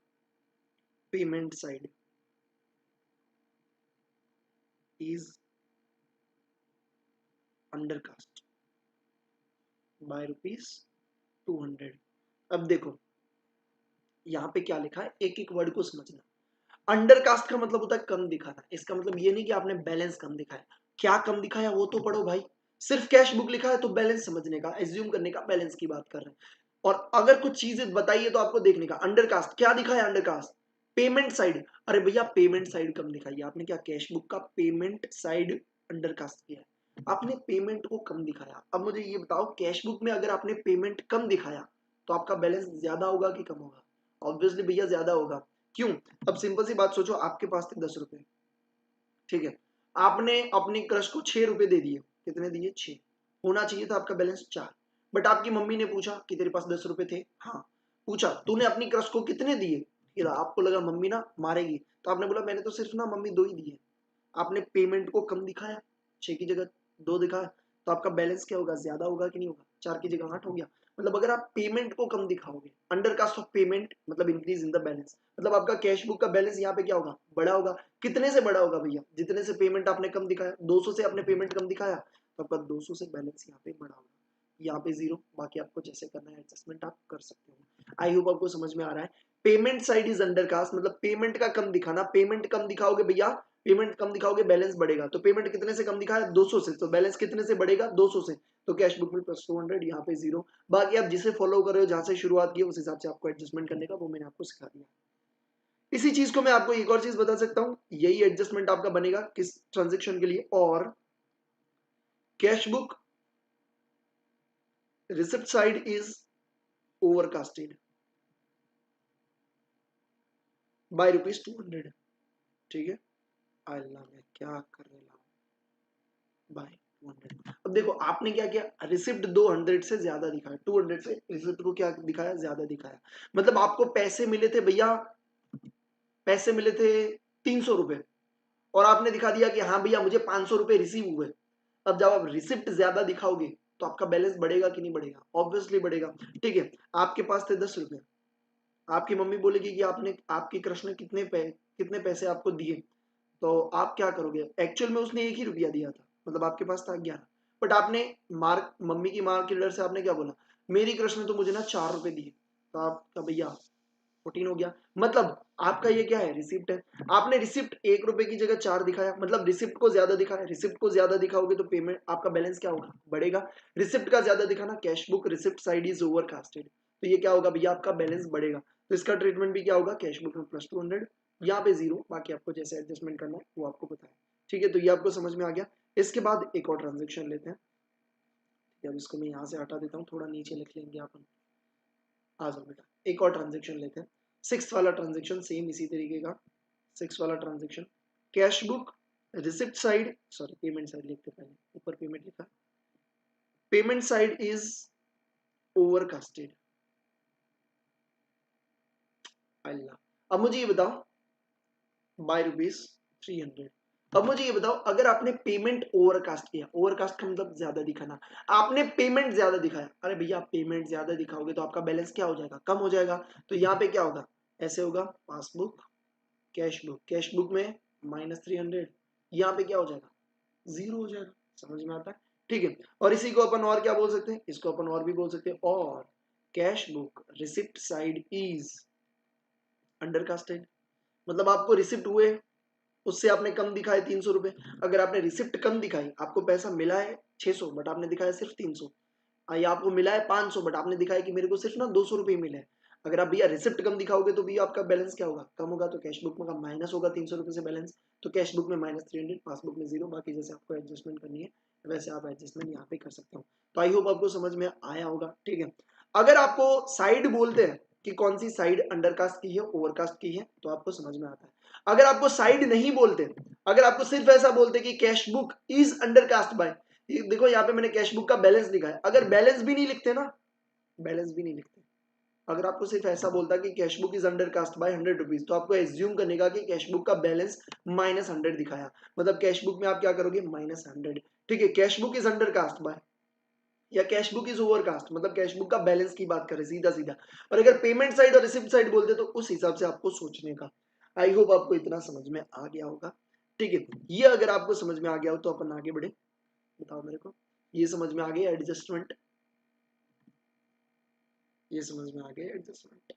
payment side is undercast bye ₹200। अब देखो यहाँ पे क्या लिखा है, एक एक वर्ड को समझना। अंडरकास्ट का मतलब होता है कम दिखाना। इसका मतलब ये नहीं कि आपने बैलेंस कम दिखाया, क्या कम दिखाया वो तो पढ़ो भाई। सिर्फ कैश बुक लिखा है तो बैलेंस समझने का, एज्यूम करने का, बैलेंस की बात कर रहे हैं। और अगर कुछ चीजें बताइए तो आपको देखने का। अंडरकास्ट क्या दिखाया? Undercast payment side. अरे भैया पेमेंट साइड कम दिखाई, आपने क्या कैश बुक का पेमेंट साइड अंडरकास्ट किया है, आपने पेमेंट को कम दिखाया। अब मुझे ये बताओ कैश बुक में अगर आपने पेमेंट कम दिखाया तो आपका बैलेंस ज्यादा होगा कि कम होगा? ऑब्वियसली भैया ज्यादा होगा। क्यों? अब सिंपल सी बात सोचो, आपके पास थे 10 रुपए, ठीक है, आपने अपनी क्रश को 6 रुपए दे दिए। कितने दिए? 6। होना चाहिए था आपका बैलेंस 4। बट आपकी मम्मी ने पूछा कि तेरे पास 10 रुपए थे? हाँ। पूछा तूने अपनी क्रश को कितने दिए? फिर आपको लगा मम्मी ना मारेगी, तो आपने बोला मैंने तो सिर्फ ना मम्मी 2 ही दिए। आपने पेमेंट को कम दिखाया, 6 की जगह 2 दिखाया, तो आपका बैलेंस क्या होगा? ज्यादा होगा कि नहीं होगा? 4 की जगह 8 हो गया। मतलब अगर आप पेमेंट को कम दिखाओगे, अंडरकास्ट ऑफ पेमेंट मतलब इंक्रीज इन द बैलेंस, मतलब आपका कैश बुक का बैलेंस यहाँ पे क्या होगा? बड़ा होगा। कितने से बड़ा होगा भैया? जितने से पेमेंट आपने कम दिखाया। 200 से आपने पेमेंट कम दिखाया तो आपका 200 से बैलेंस यहाँ पे बड़ा होगा। यहाँ पे 0, बाकी आपको जैसे करना है एडजस्टमेंट आप कर सकते हो। आई होप आपको समझ में आ रहा है। पेमेंट साइड इज अंडरकास्ट मतलब पेमेंट का कम दिखाना। पेमेंट कम दिखाओगे भैया, पेमेंट कम दिखाओगे बैलेंस बढ़ेगा। तो पेमेंट कितने से कम दिखाया? 200 से, तो बैलेंस कितने से बढ़ेगा? 200 से। तो कैश बुक में प्लस 200, यहाँ पे 0। बाकी आप जिसे फॉलो कर रहे हो, जहां से शुरुआत की उस हिसाब से आपको एडजस्टमेंट करने का वो मैंने आपको सिखा दिया। इसी चीज को मैं आपको एक और चीज बता सकता हूं, यही एडजस्टमेंट आपका बनेगा किस ट्रांजेक्शन के लिए? और cash book receipt side is overcasted by ₹200, ठीक है। अल्लाह मैं क्या कर रहा हूं, बाय 200। अब देखो आपने क्या किया, रिसिप्ट 200 से ज्यादा दिखाया, 200 से रिसिप्ट को क्या दिखाया? ज्यादा दिखाया। मतलब आपको पैसे मिले थे भैया, पैसे मिले थे 300 रुपए, और आपने दिखा दिया कि हाँ भैया मुझे 500 रुपए रिसीव हुए। अब जब आप रिसिप्ट ज्यादा दिखाओगे तो आपका बैलेंस बढ़ेगा कि नहीं बढ़ेगा? ऑब्वियसली बढ़ेगा। ठीक है, आपके पास थे 10 रुपए, आपकी मम्मी बोलेगी कि आपने आपकी क्रश ने कितने पैसे आपको दिए, तो आप क्या करोगे? एक्चुअल में उसने 1 ही रुपया दिया था, मतलब आपके पास था 11। बट आपने मार्क मम्मी की मार के डर से आपने क्या बोला? मेरी क्रश ने तो मुझे ना 4 रुपए दिए। तो आपका भैया 14 हो गया। मतलब आपका ये क्या है? रिसिप्ट है। आपने रिसिप्ट 1 रुपए की जगह 4 दिखाया, मतलब रिसिप्ट को ज्यादा दिखाया। रिसिप्ट को ज्यादा दिखाओगे तो पेमेंट आपका बैलेंस क्या होगा? बढ़ेगा। रिसिप्ट का ज्यादा दिखाना, cash book receipt side is overcasted, तो ये क्या होगा भैया? आपका बैलेंस बढ़ेगा। तो इसका ट्रीटमेंट भी क्या होगा? कैश बुक में प्लस 200, यहाँ पे 0, बाकी आपको जैसे एडजस्टमेंट करना है वो आपको पता है। ठीक है, तो ये आपको समझ में आ गया। इसके बाद एक और ट्रांजेक्शन लेते हैं। अब इसको मैं यहाँ से हटा देता हूँ, थोड़ा नीचे लिख लेंगे अपन। आ जाओ बेटा, एक और ट्रांजेक्शन लेते हैं। 6 वाला ट्रांजेक्शन सेम इसी तरीके का। 6 वाला transaction, cash book receipt side, sorry payment side लिखते पहले, ऊपर पेमेंट लिखा। Payment side is overcasted. Allah. अब मुझे ये बताओ बाय ₹300। अब मुझे ये बताओ अगर आपने पेमेंट ओवरकास्ट किया, ओवरकास्ट का मतलब ज्यादा दिखाना, आपने पेमेंट ज्यादा दिखाया। अरे भैया आप पेमेंट ज्यादा दिखाओगे तो आपका बैलेंस क्या हो जाएगा? कम हो जाएगा। तो यहाँ पे क्या होगा? ऐसे होगा, passbook cash book, cash book में -300, यहाँ पे क्या हो जाएगा? 0 हो जाएगा। समझ में आता है? ठीक है, और इसी को अपन और क्या बोल सकते हैं? इसको अपन और भी बोल सकते हैं, और cash book receipt side is undercasted. मतलब आपको रिसिप्ट हुए, उससे आपने कम दिखाए 300 रुपए। अगर आपने रिसिप्ट कम दिखाई, आपको पैसा मिला है 600 बट आपने दिखाया सिर्फ 300, या आपको मिला है 500 बट आपने दिखाया कि मेरे को सिर्फ ना 200 रुपए ही मिले हैं। अगर आप भैया रिसिप्ट कम दिखाओगे तो भी आपका बैलेंस क्या होगा? कम होगा। तो कैश बुक में माइनस होगा 300 रुपए से बैलेंस। तो कैश बुक में -300, पासबुक में 0। बाकी जैसे आपको एडजस्टमेंट करनी है वैसे आप एडजस्टमेंट यहाँ पे कर सकते हो। तो आई होप आपको समझ में आया होगा। ठीक है, अगर आपको साइड बोलते हैं कि कौन सी साइड अंडरकास्ट की है ओवरकास्ट की है, तो आपको समझ में आता है। अगर आपको साइड नहीं बोलते, अगर आपको सिर्फ ऐसा बोलते कि cash book is undercast bye, देखो यहाँ पे मैंने कैश बुक का बैलेंस दिखाया, अगर बैलेंस भी नहीं लिखते ना, बैलेंस भी नहीं लिखते, अगर आपको सिर्फ ऐसा बोलता कि cash book is undercast bye ₹100, तो आपको एज्यूम करने का कि कैश बुक का बैलेंस -100 दिखाया, मतलब कैश बुक में आप क्या करोगे? -100। ठीक है, cash book is undercast bye या कैश बुक इज ओवरकास्ट, मतलब कैश बुक का बैलेंस की बात करें सीधा सीधा। और अगर पेमेंट साइड और रिसिप्ट साइड बोलते तो उस हिसाब से आपको सोचने का। आई होप आपको इतना समझ में आ गया होगा। ठीक है, ये अगर आपको समझ में आ गया हो तो अपन आगे बढ़े। बताओ मेरे को, ये समझ में आ गया एडजस्टमेंट? ये समझ में आ गया एडजस्टमेंट?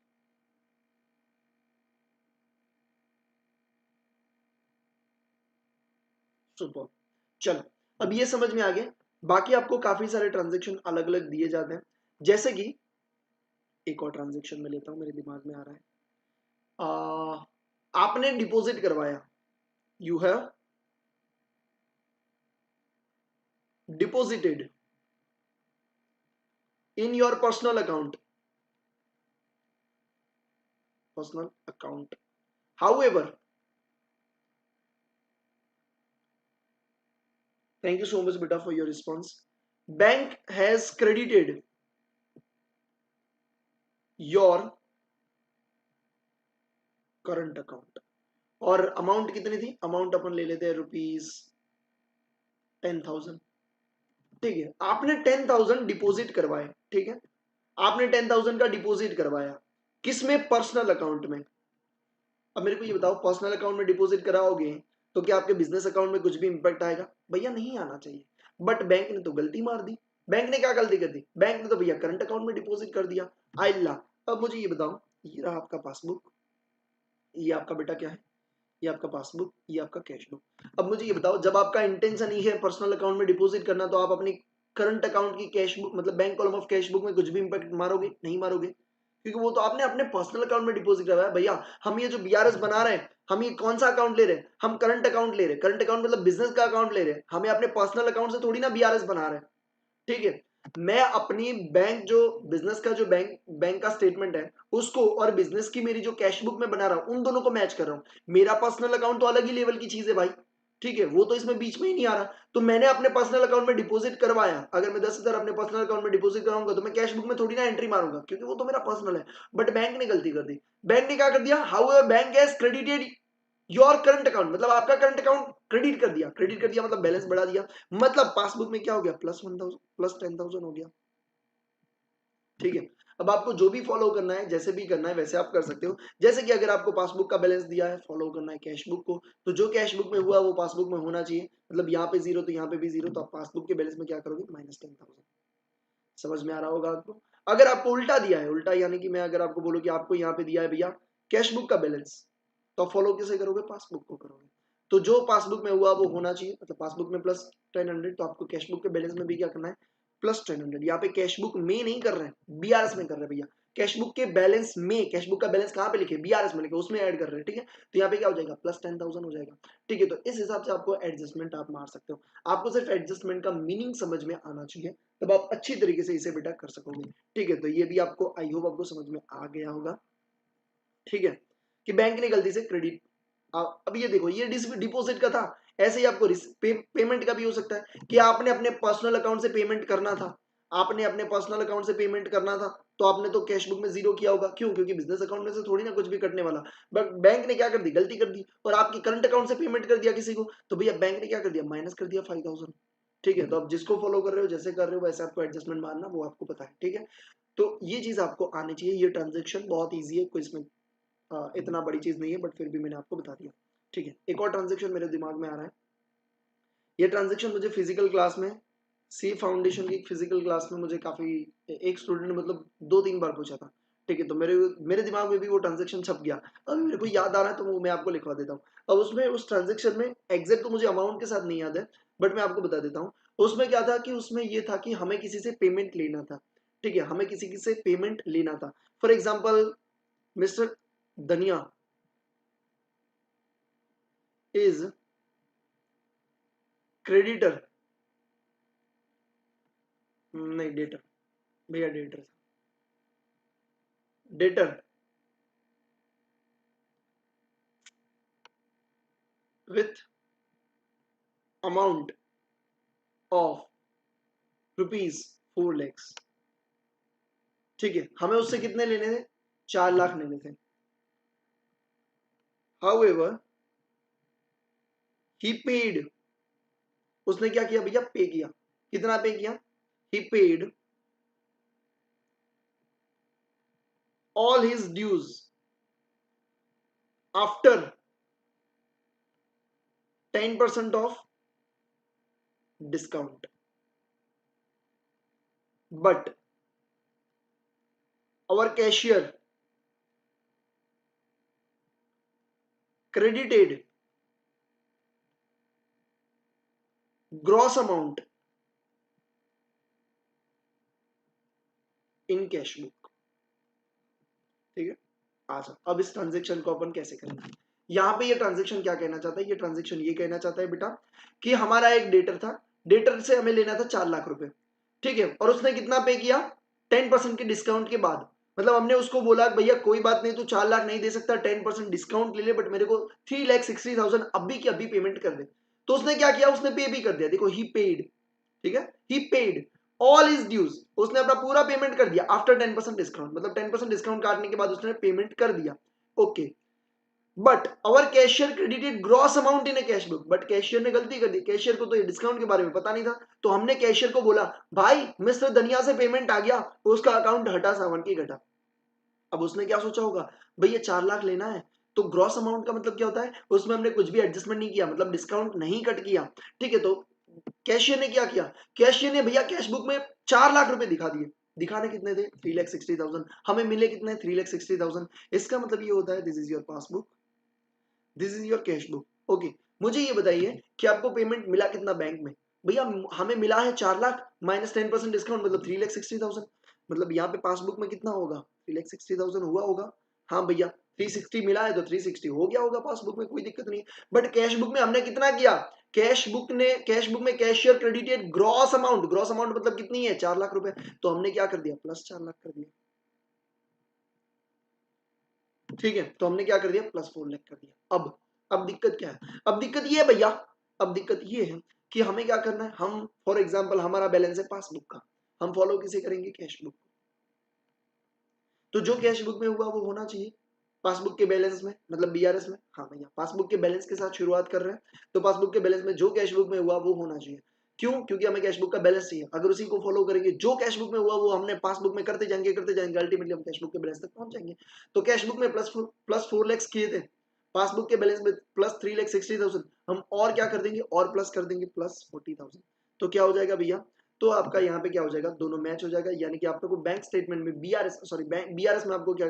सुपर, चलो अब ये समझ में आ गया। बाकी आपको काफी सारे ट्रांजेक्शन अलग अलग दिए जाते हैं, जैसे कि एक और ट्रांजेक्शन में लेता हूं, मेरे दिमाग में आ रहा है। आपने डिपॉजिट करवाया, you have deposited in your personal account, however, thank you so much बेटा for your response, bank has credited your current account, और अमाउंट कितनी थी, अमाउंट अपन ले लेते हैं ₹10,000, ठीक है। आपने 10,000 डिपॉजिट करवाए, ठीक है, आपने 10,000 का डिपॉजिट करवाया, किसमें, पर्सनल अकाउंट में। अब मेरे को ये बताओ, पर्सनल अकाउंट में डिपॉजिट कराओगे तो क्या आपके बिजनेस अकाउंट में कुछ भी इंपैक्ट आएगा, भैया नहीं आना चाहिए। बट बैंक ने तो गलती मार दी, बैंक ने क्या गलती कर दी, बैंक ने तो भैया करंट अकाउंट में डिपॉजिट कर दिया। आइल्ला, अब मुझे ये बताओ, ये रहा आपका पासबुक, ये आपका बेटा क्या है, ये आपका पासबुक, ये आपका कैश बुक। अब मुझे ये बताओ, जब आपका इंटेंशन ही है पर्सनल अकाउंट में डिपॉजिट करना, तो आप अपनी करंट अकाउंट की कैश बुक मतलब bank column of cash book में कुछ भी इंपैक्ट मारोगे, नहीं मारोगे, क्योंकि वो तो आपने अपने पर्सनल अकाउंट में डिपॉजिट करवाया। भैया हम ये जो बीआरएस बना रहे हैं, हम ये कौन सा अकाउंट ले रहे हैं, हम करंट अकाउंट ले रहे हैं, करंट अकाउंट मतलब बिजनेस का अकाउंट ले रहे हैं, हमें अपने पर्सनल अकाउंट से थोड़ी ना बीआरएस बना रहे हैं, ठीक है। मैं अपनी बैंक जो बिजनेस का जो बैंक का स्टेटमेंट है उसको, और बिजनेस की मेरी जो कैश बुक में बना रहा हूं, उन दोनों को मैच कर रहा हूं। मेरा पर्सनल अकाउंट तो अलग ही लेवल की चीज है भाई, ठीक है, वो तो इसमें बीच में ही नहीं आ रहा। तो मैंने अपने पर्सनल अकाउंट में डिपॉजिट करवाया, अगर मैं 10,000 अपने पर्सनल अकाउंट में डिपॉजिट कराऊंगा तो मैं कैश बुक में थोड़ी ना एंट्री मारूंगा, क्योंकि वो तो मेरा पर्सनल है। बट बैंक ने गलती कर दी, बैंक ने क्या कर दिया, how ever bank has credited your current account, मतलब आपका करंट अकाउंट क्रेडिट कर दिया, क्रेडिट कर दिया मतलब बैलेंस बढ़ा दिया, मतलब पासबुक में क्या हो गया, +1,000 +10,000 हो गया, ठीक है। अब आपको जो भी फॉलो करना है, जैसे भी करना है वैसे आप कर सकते हो। जैसे कि अगर आपको पासबुक का बैलेंस दिया है, फॉलो करना है कैश बुक को, तो जो कैश बुक में हुआ वो पासबुक में होना चाहिए, मतलब यहाँ पे 0 तो यहाँ पे भी 0, तो आप पासबुक के बैलेंस में क्या करोगे, -10,000। समझ में आ रहा होगा आपको। अगर आपको उल्टा दिया है, उल्टा यानी कि मैं अगर आपको बोलूं कि आपको यहाँ पे दिया है भैया कैश बुक का बैलेंस, तो फॉलो कैसे करोगे, पासबुक को करोगे। तो जो पासबुक में हुआ वो होना चाहिए, मतलब पासबुक में +1000, तो आपको कैश बुक के बैलेंस में भी क्या करना है, +1000। यहाँ पे कैश बुक में नहीं कर रहे हैं, बीआरएस में कर रहे हैं भैया, कैश बुक के बैलेंस में, कैश बुक का बैलेंस कहाँ पे लिखे, बीआरएस में लिखे, उसमें ऐड कर रहे हैं, ठीक है। तो यहाँ पे क्या हो जाएगा, +10,000 हो जाएगा, ठीक है। तो इस हिसाब से आपको एडजस्टमेंट आप मार सकते हो, आपको सिर्फ एडजस्टमेंट का मीनिंग समझ में आना चाहिए, तब आप अच्छी तरीके से इसे बेटा कर सकोगे, ठीक है। तो ये भी आपको आई होप आपको समझ में आ गया होगा, ठीक है, कि बैंक ने गलती से क्रेडिट। अब ये देखो, ये डिपॉजिट का था, ऐसे ही आपको पेमेंट का भी हो सकता है कि आपने अपने पर्सनल अकाउंट से पेमेंट करना था, आपने अपने पर्सनल अकाउंट से पेमेंट करना था, तो आपने तो कैश बुक में 0 किया होगा, क्यों, क्योंकि बिजनेस अकाउंट में से थोड़ी ना कुछ भी कटने वाला। बट बैंक ने क्या कर दी, गलती कर दी, और आपकी करंट अकाउंट से पेमेंट कर दिया किसी को, तो भैया बैंक ने क्या कर दिया, माइनस कर दिया 5,000, ठीक है। तो आप जिसको फॉलो कर रहे हो, जैसे कर रहे हो वैसे आपको एडजस्टमेंट मारना, वो आपको पता है, ठीक है। तो ये चीज आपको आनी चाहिए, ये ट्रांजेक्शन बहुत ईजी है, कोई इसमें इतना बड़ी चीज नहीं है, बट फिर भी मैंने आपको बता दिया, ठीक है। एक और ट्रांजेक्शन मेरे दिमाग में आ रहा है, ये ट्रांजेक्शन मुझे फिजिकल क्लास में, सी फाउंडेशन की फिजिकल क्लास में मुझे काफी, एक स्टूडेंट ने मतलब 2-3 बार पूछा था, ठीक है। तो मेरे मेरे दिमाग में भी वो ट्रांजेक्शन छप गया, अभी मेरे को याद आ रहा है तो वो मैं आपको लिखवा देता हूँ। अब उसमें उस ट्रांजेक्शन में एग्जैक्ट तो मुझे अमाउंट के साथ नहीं याद है, बट मैं आपको बता देता हूँ। उसमें क्या था कि उसमें ये था कि हमें किसी से पेमेंट लेना था, ठीक है, हमें किसी से पेमेंट लेना था। फॉर एग्जाम्पल, मिस्टर धनिया इज क्रेडिटर, नहीं डेटर, भैया debtor, debtor with amount of ₹4 lakhs, ठीक है। हमें उससे कितने लेने थे, 4 लाख लेने थे। हाउएवर ही पेड, उसने क्या किया भैया, पे किया, कितना पे किया, he paid all his dues after 10% of discount, but our cashier credited gross amount in cash book, ठीक है, अच्छा अब इस ट्रांजेक्शन को अपन कैसे करेंगे। यहाँ पे ये ट्रांजेक्शन क्या कहना चाहता है, ये ट्रांजेक्शन ये कहना चाहता है बेटा कि हमारा एक डेटर था, डेटर से हमें लेना था 4 लाख रुपए, ठीक है, और उसने कितना पे किया 10% के डिस्काउंट के बाद, मतलब हमने उसको बोला भैया कोई बात नहीं तू 4 लाख नहीं दे सकता, 10% डिस्काउंट ले ले, बट मेरे को 3,60,000 अभी की अभी पेमेंट कर दे। तो उसने क्या किया, उसने पे भी कर दिया, देखो ही पेड, ठीक है, ही पेड ऑल इज ड्यूज, उसने अपना पूरा पेमेंट कर दिया आफ्टर 10% डिस्काउंट, मतलब 10% डिस्काउंट काटने के बाद उसने पेमेंट कर दिया, okay. But our cashier credited gross amount in A cash book, but cashier ने गलती कर दी, कैशियर को तो ये डिस्काउंट के बारे में पता नहीं था, तो हमने कैशियर को बोला भाई मिस्टर धनिया से पेमेंट आ गया, उसका अकाउंट हटा, सावन की घटा। अब उसने क्या सोचा होगा, भैया 4 लाख लेना है तो ग्रॉस अमाउंट का मतलब क्या होता है, उसमें हमने कुछ भी एडजस्टमेंट नहीं किया, मतलब डिस्काउंट नहीं कट किया, ठीक है। तो कैशियर ने क्या किया, कैशियर ने भैया कैश बुक में 4 लाख रुपए दिखा दिए, दिखाने कितने थे 3,60,000, हमें मिले कितने 3,60,000, इसका मतलब ये होता है this is your passbook, this is your cash book, okay. मुझे ये बताइए कि आपको पेमेंट मिला कितना बैंक में, भैया हमें मिला है 4 लाख माइनस 10% डिस्काउंट, मतलब 3,60,000, मतलब यहाँ पे पासबुक में कितना होगा 3,60,000 हुआ होगा, हाँ भैया 360 मिला है तो 360 हो गया होगा पासबुक में, कोई दिक्कत नहीं। बट कैश बुक में हमने कितना किया, कैश बुक में cashier credited gross amount, gross amount मतलब कितनी है 4 लाख रुपए, तो हमने क्या कर दिया प्लस 4 लाख कर दिया, ठीक है, तो हमने क्या कर दिया प्लस 4 लाख कर दिया। अब दिक्कत क्या है, अब दिक्कत ये है भैया, अब दिक्कत ये है कि हमें क्या करना है, हम फॉर एग्जांपल हमारा बैलेंस है पासबुक का, हम फॉलो किसे करेंगे कैश बुक, तो जो कैश बुक में हुआ वो होना चाहिए पासबुक के बैलेंस में, मतलब बीआरएस में, हाँ भैया पासबुक के बैलेंस के साथ शुरुआत कर रहे हैं, तो पासबुक के बैलेंस में जो कैश बुक में हुआ वो होना चाहिए, क्यों, क्योंकि हमें कैश बुक का बैलेंस चाहिए, अगर उसी को फॉलो करेंगे जो कैश बुक में हुआ वो हमने पासबुक में करते जाएंगे अल्टीमेटली हम कैश बुक के बैलेंस तक पहुंच जाएंगे। तो कैश बुक में प्लस 4 लाख किए थे, पासबुक के बैलेंस में प्लस 3,60,000, हम और क्या कर देंगे और प्लस कर देंगे प्लस 40,000, तो क्या हो जाएगा भैया, तो आपका यहाँ पे क्या हो जाएगा दोनों मैच हो जाएगा, यानी कि आपको बैंक स्टेटमेंट में बीआरएस, सॉरी बीआरएस में आपको क्या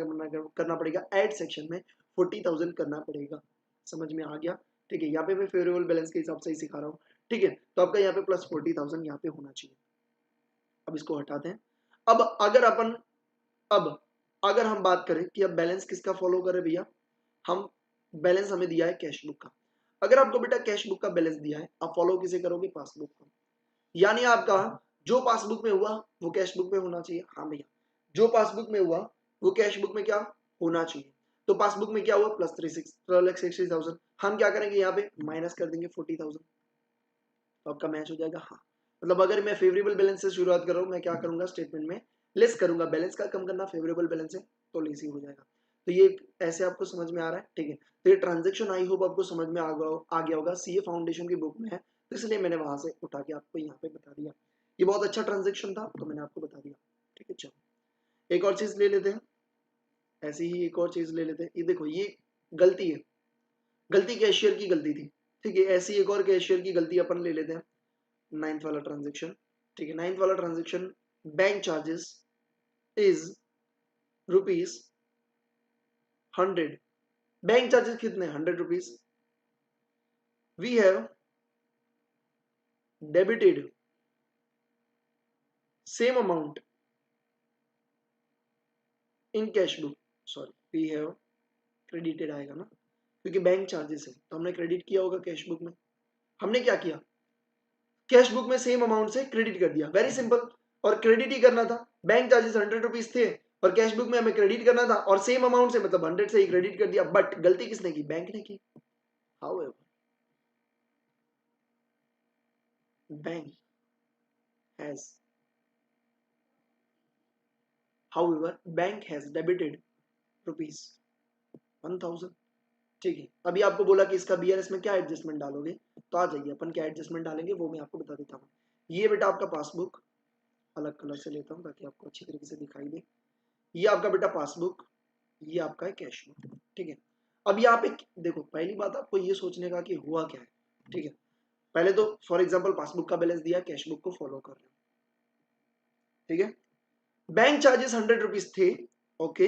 करना पड़ेगा, ऐड सेक्शन में 40,000 करना पड़ेगा, समझ में आ गया, ठीक है। यहाँ पे मैं फेवरेबल बैलेंस के हिसाब से ही सिखा रहा हूँ, ठीक है, तो आपका यहाँ पे प्लस 40,000 यहाँ पे होना चाहिए। अब इसको हटाते हैं। अब अगर अपन अब अगर हम बात करें कि अब बैलेंस किसका फॉलो करें भैया, हम बैलेंस हमें दिया है कैश बुक का, अगर आपको बेटा कैश बुक का बैलेंस दिया है आप फॉलो किसे करोगे पासबुक का, यानी आपका जो पासबुक में हुआ वो कैश बुक में होना चाहिए, हाँ भैया जो पासबुक में हुआ वो कैश बुक में क्या होना चाहिए, तो पासबुक में क्या हुआ प्लस 3,60,000, हम क्या करेंगे यहाँ पे माइनस कर देंगे 40,000, तो आपका मैच हो जाएगा, हाँ। मतलब अगर मैं फेवरेबल बैलेंस से शुरुआत कर रहा हूँ, मैं क्या करूंगा स्टेटमेंट में लेस करूंगा, बैलेंस का कम करना, फेवरेबल बैलेंस है तो लेस ही हो जाएगा। तो ये ऐसे आपको समझ में आ रहा है, ठीक है। तो ये ट्रांजेक्शन आई होप आपको समझ में आ गया होगा, सीए फाउंडेशन की बुक में है, तो इसलिए मैंने वहां से उठा के आपको यहाँ पे बता दिया, ये बहुत अच्छा ट्रांजेक्शन था तो मैंने आपको बता दिया, ठीक है। चलो एक और चीज ले लेते हैं, ऐसी ही एक और चीज ले लेते हैं, ये देखो ये गलती है, गलती कैशियर की गलती थी, ठीक है, ऐसी एक और कैशियर की गलती अपन ले लेते हैं। नाइन्थ वाला ट्रांजेक्शन, ठीक है, नाइन्थ वाला transaction, bank charges is ₹100, bank charges कितने ₹100, we have debited same amount in cash book, sorry we have credited आएगा ना, क्योंकि बैंक चार्जेस है तो हमने क्रेडिट किया होगा कैश बुक में, हमने क्या किया कैश बुक में सेम अमाउंट से क्रेडिट कर दिया, वेरी सिंपल, और क्रेडिट ही करना था, बैंक चार्जेस ₹100 थे और कैश बुक में हमें क्रेडिट करना था और सेम अमाउंट से मतलब 100 से ही क्रेडिट कर दिया, बट गलती किसने की बैंक ने की, however bank has bank has debited ₹1,000, ठीक है। अभी आपको बोला कि इसका बीआरएस में क्या एडजस्टमेंट डालोगे, तो आ जाइए अपन क्या एडजस्टमेंट डालेंगे वो मैं आपको बता देता हूँ। ये बेटा आपका पासबुक, अलग कलर से लेता हूँ ताकि आपको अच्छी तरीके से दिखाई दे, ये आपका बेटा पासबुक, ये आपका है कैश बुक, ठीक है। अब यहाँ पे देखो पहली बात आपको ये सोचने का कि हुआ क्या है, ठीक है। पहले तो फॉर एग्जांपल पासबुक का बैलेंस दिया, कैश बुक को फॉलो कर रहे हो, ठीक है। बैंक चार्जेस ₹100 थे, ओके,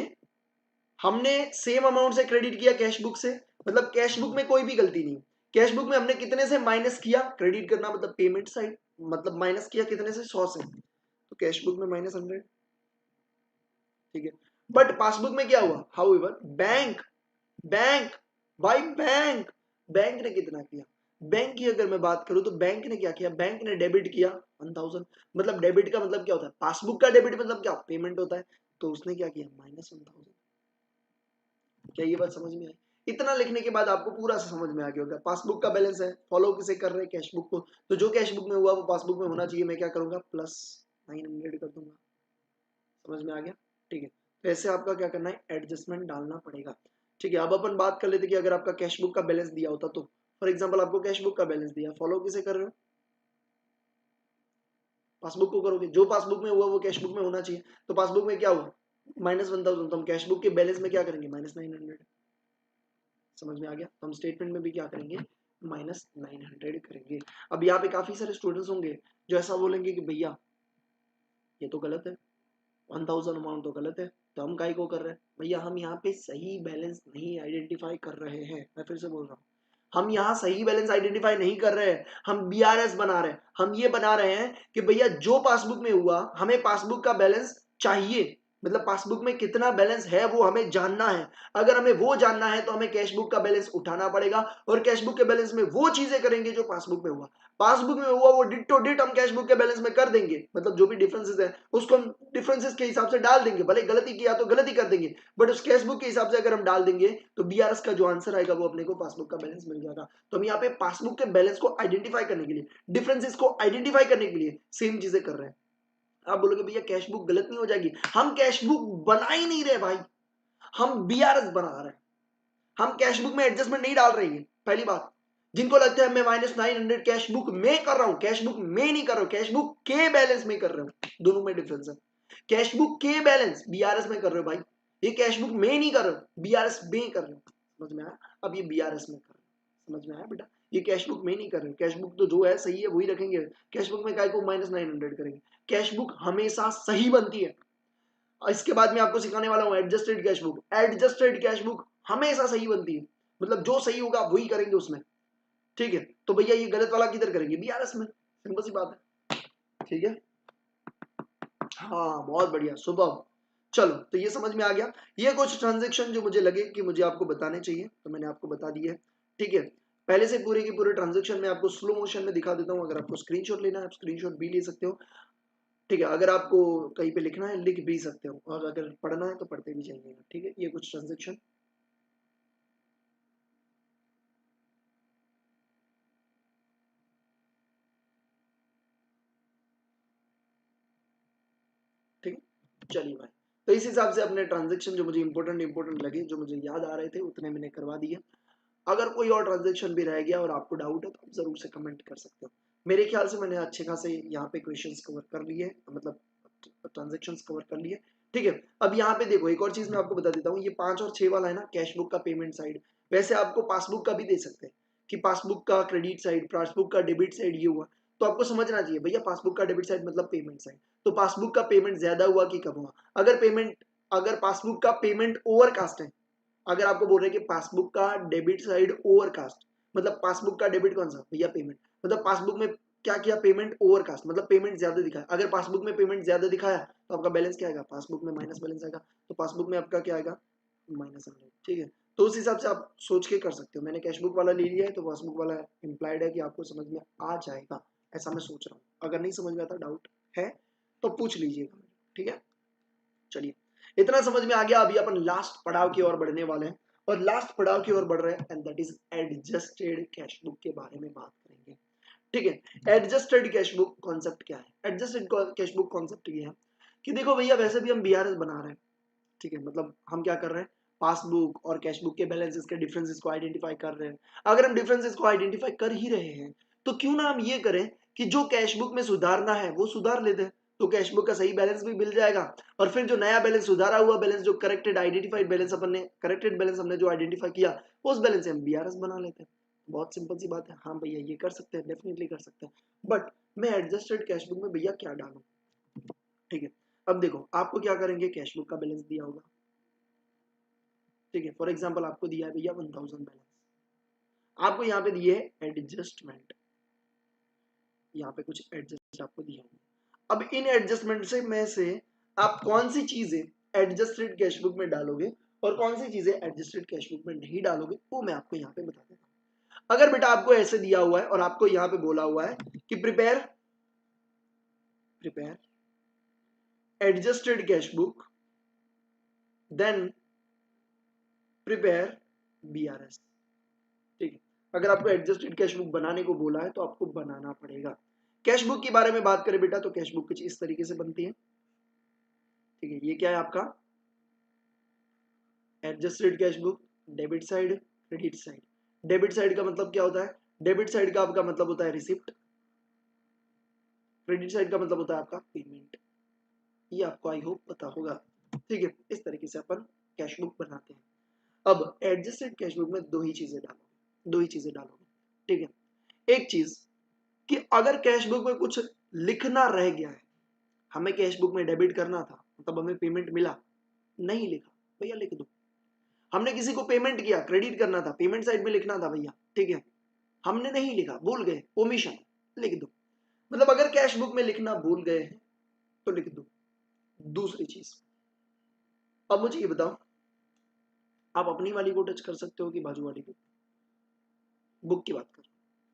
हमने सेम अमाउंट से क्रेडिट किया कैश बुक से, मतलब कैश बुक में कोई भी गलती नहीं, कैश बुक में हमने कितने से माइनस किया, क्रेडिट करना मतलब पेमेंट साइड, मतलब माइनस किया कितने से 100 से, तो कैश बुक में -100, ठीक है। बट पासबुक में क्या हुआ, हाउएवर बैंक बैंक भाई बैंक ने कितना किया, बैंक की अगर मैं बात करूं तो बैंक ने क्या किया, बैंक ने डेबिट किया 1000, मतलब डेबिट का मतलब क्या होता है, पासबुक का डेबिट मतलब क्या, पेमेंट होता है, तो उसने क्या किया -1000। क्या ये बात समझ में आई? इतना लिखने के बाद आपको पूरा सा समझ में आ गया होगा। पासबुक का बैलेंस है, फॉलो किसे कर रहे हैं, कैशबुक को, तो जो कैशबुक में हुआ वो पासबुक में होना चाहिए, मैं क्या करूंगा +900 कर दूंगा। समझ में आ गया? ठीक है, तो ऐसे आपका क्या करना है, एडजस्टमेंट डालना पड़ेगा। ठीक है, अब अपन बात कर लेते कि अगर आपका कैशबुक का बैलेंस दिया होता तो, फॉर एग्जाम्पल आपको कैशबुक का बैलेंस दिया, फॉलो किसे कर रहे हो, पासबुक को करोगे, जो पासबुक में हुआ वो कैशबुक में होना चाहिए, तो पासबुक में क्या हुआ -1000, तो हम कैशबुक के बैलेंस में क्या करेंगे -900। समझ में आ गया? तो हम स्टेटमेंट में भी क्या करेंगे -900 करेंगे। अब यहाँ पे काफी सारे स्टूडेंट्स होंगे जो ऐसा बोलेंगे कि भैया ये तो गलत है, 1000 अमाउंट तो गलत है, तो हम काहे को कर रहे हैं, भैया हम यहाँ पे सही बैलेंस नहीं आइडेंटिफाई कर रहे हैं। मैं फिर से बोल रहा हूँ, हम यहाँ सही बैलेंस आइडेंटिफाई नहीं कर रहे हैं, हम बीआरएस बना रहे हैं। हम ये बना रहे हैं कि भैया जो पासबुक में हुआ हमें पासबुक का बैलेंस चाहिए, मतलब पासबुक में कितना बैलेंस है वो हमें जानना है। अगर हमें वो जानना है तो हमें कैशबुक का बैलेंस उठाना पड़ेगा, और कैशबुक के बैलेंस में वो चीजें करेंगे जो पासबुक में हुआ। पासबुक में हुआ वो डिटो डिट हम कैशबुक के बैलेंस में कर देंगे, मतलब जो भी डिफरेंसेस है उसको हम डिफरेंसेस के हिसाब से डाल देंगे, भले गलती किया तो गलती कर देंगे, बट उस कैशबुक के हिसाब से अगर हम डाल देंगे तो बीआरएस का जो आंसर आएगा वो अपने को पासबुक का बैलेंस मिल जाएगा। तो हम यहाँ पे पासबुक के बैलेंस को आइडेंटिफाई करने के लिए, डिफरेंसेस को आइडेंटिफाई करने के लिए सेम चीजें कर रहे हैं। आप बोलोगे भैया कैशबुक गलत नहीं हो जाएगी, हम कैशबुक बना ही नहीं रहे भाई, हम बीआरएस बना रहे हैं, हम कैशबुक में एडजस्टमेंट नहीं डाल रही है। पहली बात, जिनको लगता है मैं -900 कैशबुक में कर रहा हूं, कैशबुक में नहीं कर रहा हूं, कैशबुक के बैलेंस में कर रहा हूं, दोनों में डिफरेंस है। कैशबुक के बैलेंस बीआरएस में कर रहे हो भाई, ये कैशबुक में नहीं कर रहे हो, बीआरएस में कर रहे हो। समझ में आया? अब ये बीआरएस में कर रहे हो, समझ में आया बेटा? ये कैशबुक में नहीं कर रहे हो, कैशबुक तो जो है सही है वही रखेंगे, कैशबुक में काय को -900 करेंगे। कैशबुक हमेशा सही बनती है। इसके बाद में आपको सिखाने वाला हूं एडजस्टेड कैशबुक, एडजस्टेड कैशबुक हमेशा सही बनती है, मतलब जो सही होगा वही करेंगे उसमें। ठीक है, तो भैया ये गलत वाला किधर करेंगे, बीआरएस में, सिंपल सी बात है। ठीक है, हाँ बहुत बढ़िया, सुबह। चलो, तो ये समझ में आ गया, ये कुछ ट्रांजेक्शन जो मुझे लगे कि मुझे आपको बताने चाहिए तो मैंने आपको बता दिए। ठीक है, पहले से पूरे के पूरे ट्रांजेक्शन में आपको स्लो मोशन में दिखा देता हूँ, अगर आपको स्क्रीनशॉट लेना है आप स्क्रीनशॉट भी ले सकते हो। ठीक है, अगर आपको कहीं पे लिखना है लिख भी सकते हो, और अगर पढ़ना है तो पढ़ते भी जाइएगा। ठीक है, ये कुछ ट्रांजेक्शन। ठीक है, चलिए भाई, तो इस हिसाब से अपने ट्रांजेक्शन जो मुझे इंपॉर्टेंट लगे, जो मुझे याद आ रहे थे उतने मैंने करवा दिए। अगर कोई और ट्रांजेक्शन भी रह गया और आपको डाउट है तो आप जरूर से कमेंट कर सकते हो। मेरे ख्याल से मैंने अच्छे खासे यहाँ पे क्वेश्चंस कवर कर लिए, मतलब ट्रांजेक्शंस कवर कर लिए। ठीक है, अब यहाँ पे देखो एक और चीज मैं आपको बता देता हूँ, ये 5 और 6 वाला है ना कैशबुक का पेमेंट साइड, वैसे आपको पासबुक का भी दे सकते हैं कि पासबुक का क्रेडिट साइड, पासबुक का डेबिट साइड ये हुआ। तो आपको समझना चाहिए भैया पासबुक का डेबिट साइड मतलब पेमेंट साइड, तो पासबुक का पेमेंट ज्यादा हुआ कि कम हुआ, अगर पासबुक का पेमेंट ओवरकास्ट है, अगर आपको बोल रहे हैं कि पासबुक का डेबिट साइड ओवरकास्ट, मतलब पासबुक का डेबिट कौन सा भैया, पेमेंट, मतलब पासबुक में क्या किया, पेमेंट ओवरकास्ट, मतलब पेमेंट ज्यादा दिखाया। अगर पासबुक में पेमेंट ज्यादा दिखाया तो आपका बैलेंस क्या आएगा, पासबुक में माइनस बैलेंस आएगा, तो पासबुक में आपका क्या आएगा -100। ठीक है, तो उस हिसाब से आप सोच के कर सकते हो। मैंने कैशबुक वाला ले लिया है तो पासबुक वाला इम्प्लाइड है कि आपको समझ में आ जाएगा, ऐसा मैं सोच रहा हूँ। अगर नहीं समझ में आता, डाउट है तो पूछ लीजिएगा। ठीक है, चलिए, इतना समझ में आ गया। अभी अपन लास्ट पड़ाव की ओर बढ़ने वाले हैं, और लास्ट पड़ाव की ओर बढ़ रहे हैं, and that is adjusted cashbook के बारे में बात करेंगे। ठीक है, एडजस्टेड कैशबुक कॉन्सेप्ट क्या है, एडजस्टेड कैशबुक कॉन्सेप्ट ये है कि देखो भैया वैसे भी हम बीआरएस बना रहे हैं। ठीक है, मतलब हम क्या कर रहे हैं, पासबुक और कैशबुक के बैलेंसेस के डिफरेंसेस को आइडेंटिफाई कर रहे हैं। अगर हम डिफरेंसेस को आइडेंटिफाई कर ही रहे हैं तो क्यों ना हम ये करें कि जो कैशबुक में सुधारना है वो सुधार लेते हैं, तो कैशबुक का सही बैलेंस भी मिल जाएगा, और फिर जो नया बैलेंस, सुधारा हुआ बैलेंस, जो करेक्टेड आइडेंटिफाइड बैलेंस अपन ने, करेक्टेड बैलेंस हमने जो आइडेंटिफाई किया उस बैलेंस से हम बीआरएस बना लेते हैं। बहुत सिंपल सी बात है। हाँ भैया ये कर सकते हैं, डेफिनेटली कर सकते हैं, बट मैं एडजस्टेड कैशबुक में भैया क्या डालूं। ठीक है, अब देखो आपको क्या करेंगे, कैशबुक का बैलेंस दिया होगा। ठीक है, फॉर एग्जाम्पल आपको दिया है भैया 1000 बैलेंस, आपको यहाँ पे दिए है एडजस्टमेंट, यहाँ पे कुछ एडजस्ट आपको दिया है। अब इन एडजस्टमेंट से में से आप कौन सी चीजें एडजस्टेड कैश बुक में डालोगे और कौन सी चीजें एडजस्टेड कैश बुक में नहीं डालोगे, वो मैं आपको यहाँ पे बता देता हूँ। अगर बेटा आपको ऐसे दिया हुआ है और आपको यहाँ पे बोला हुआ है कि prepare adjusted cash book then prepare BRS, ठीक है। अगर आपको एडजस्टेड कैश बुक बनाने को बोला है तो आपको बनाना पड़ेगा। कैश बुक के बारे में बात करें बेटा तो कैश बुक कुछ इस तरीके से बनती है, ठीक है। ये क्या है आपका adjusted cash book, debit side credit side. Debit side का मतलब क्या होता है, डेबिट साइड का आपका मतलब होता है रिसिप्ट, क्रेडिट साइड का मतलब होता है आपका पेमेंट। ये आपको आई होप पता होगा, ठीक है। इस तरीके से अपन कैश बुक बनाते हैं। अब एडजस्टेड कैश बुक में दो ही चीजें डालोगे, ठीक है। एक चीज कि अगर कैश बुक में कुछ लिखना रह गया है, हमें कैश बुक में डेबिट करना था मतलब हमें पेमेंट मिला, नहीं लिखा भैया लिख दो। हमने किसी को पेमेंट किया, क्रेडिट करना था, पेमेंट साइड में लिखना था भैया, ठीक है, हमने नहीं लिखा, भूल गए, ओमिशन, लिख दो। मतलब अगर कैश बुक में लिखना भूल गए हैं तो लिख दो। दूसरी चीज, अब मुझे ये बताओ, आप अपनी वाली को टच कर सकते हो कि बाजू वाली को? बुक की बात कर,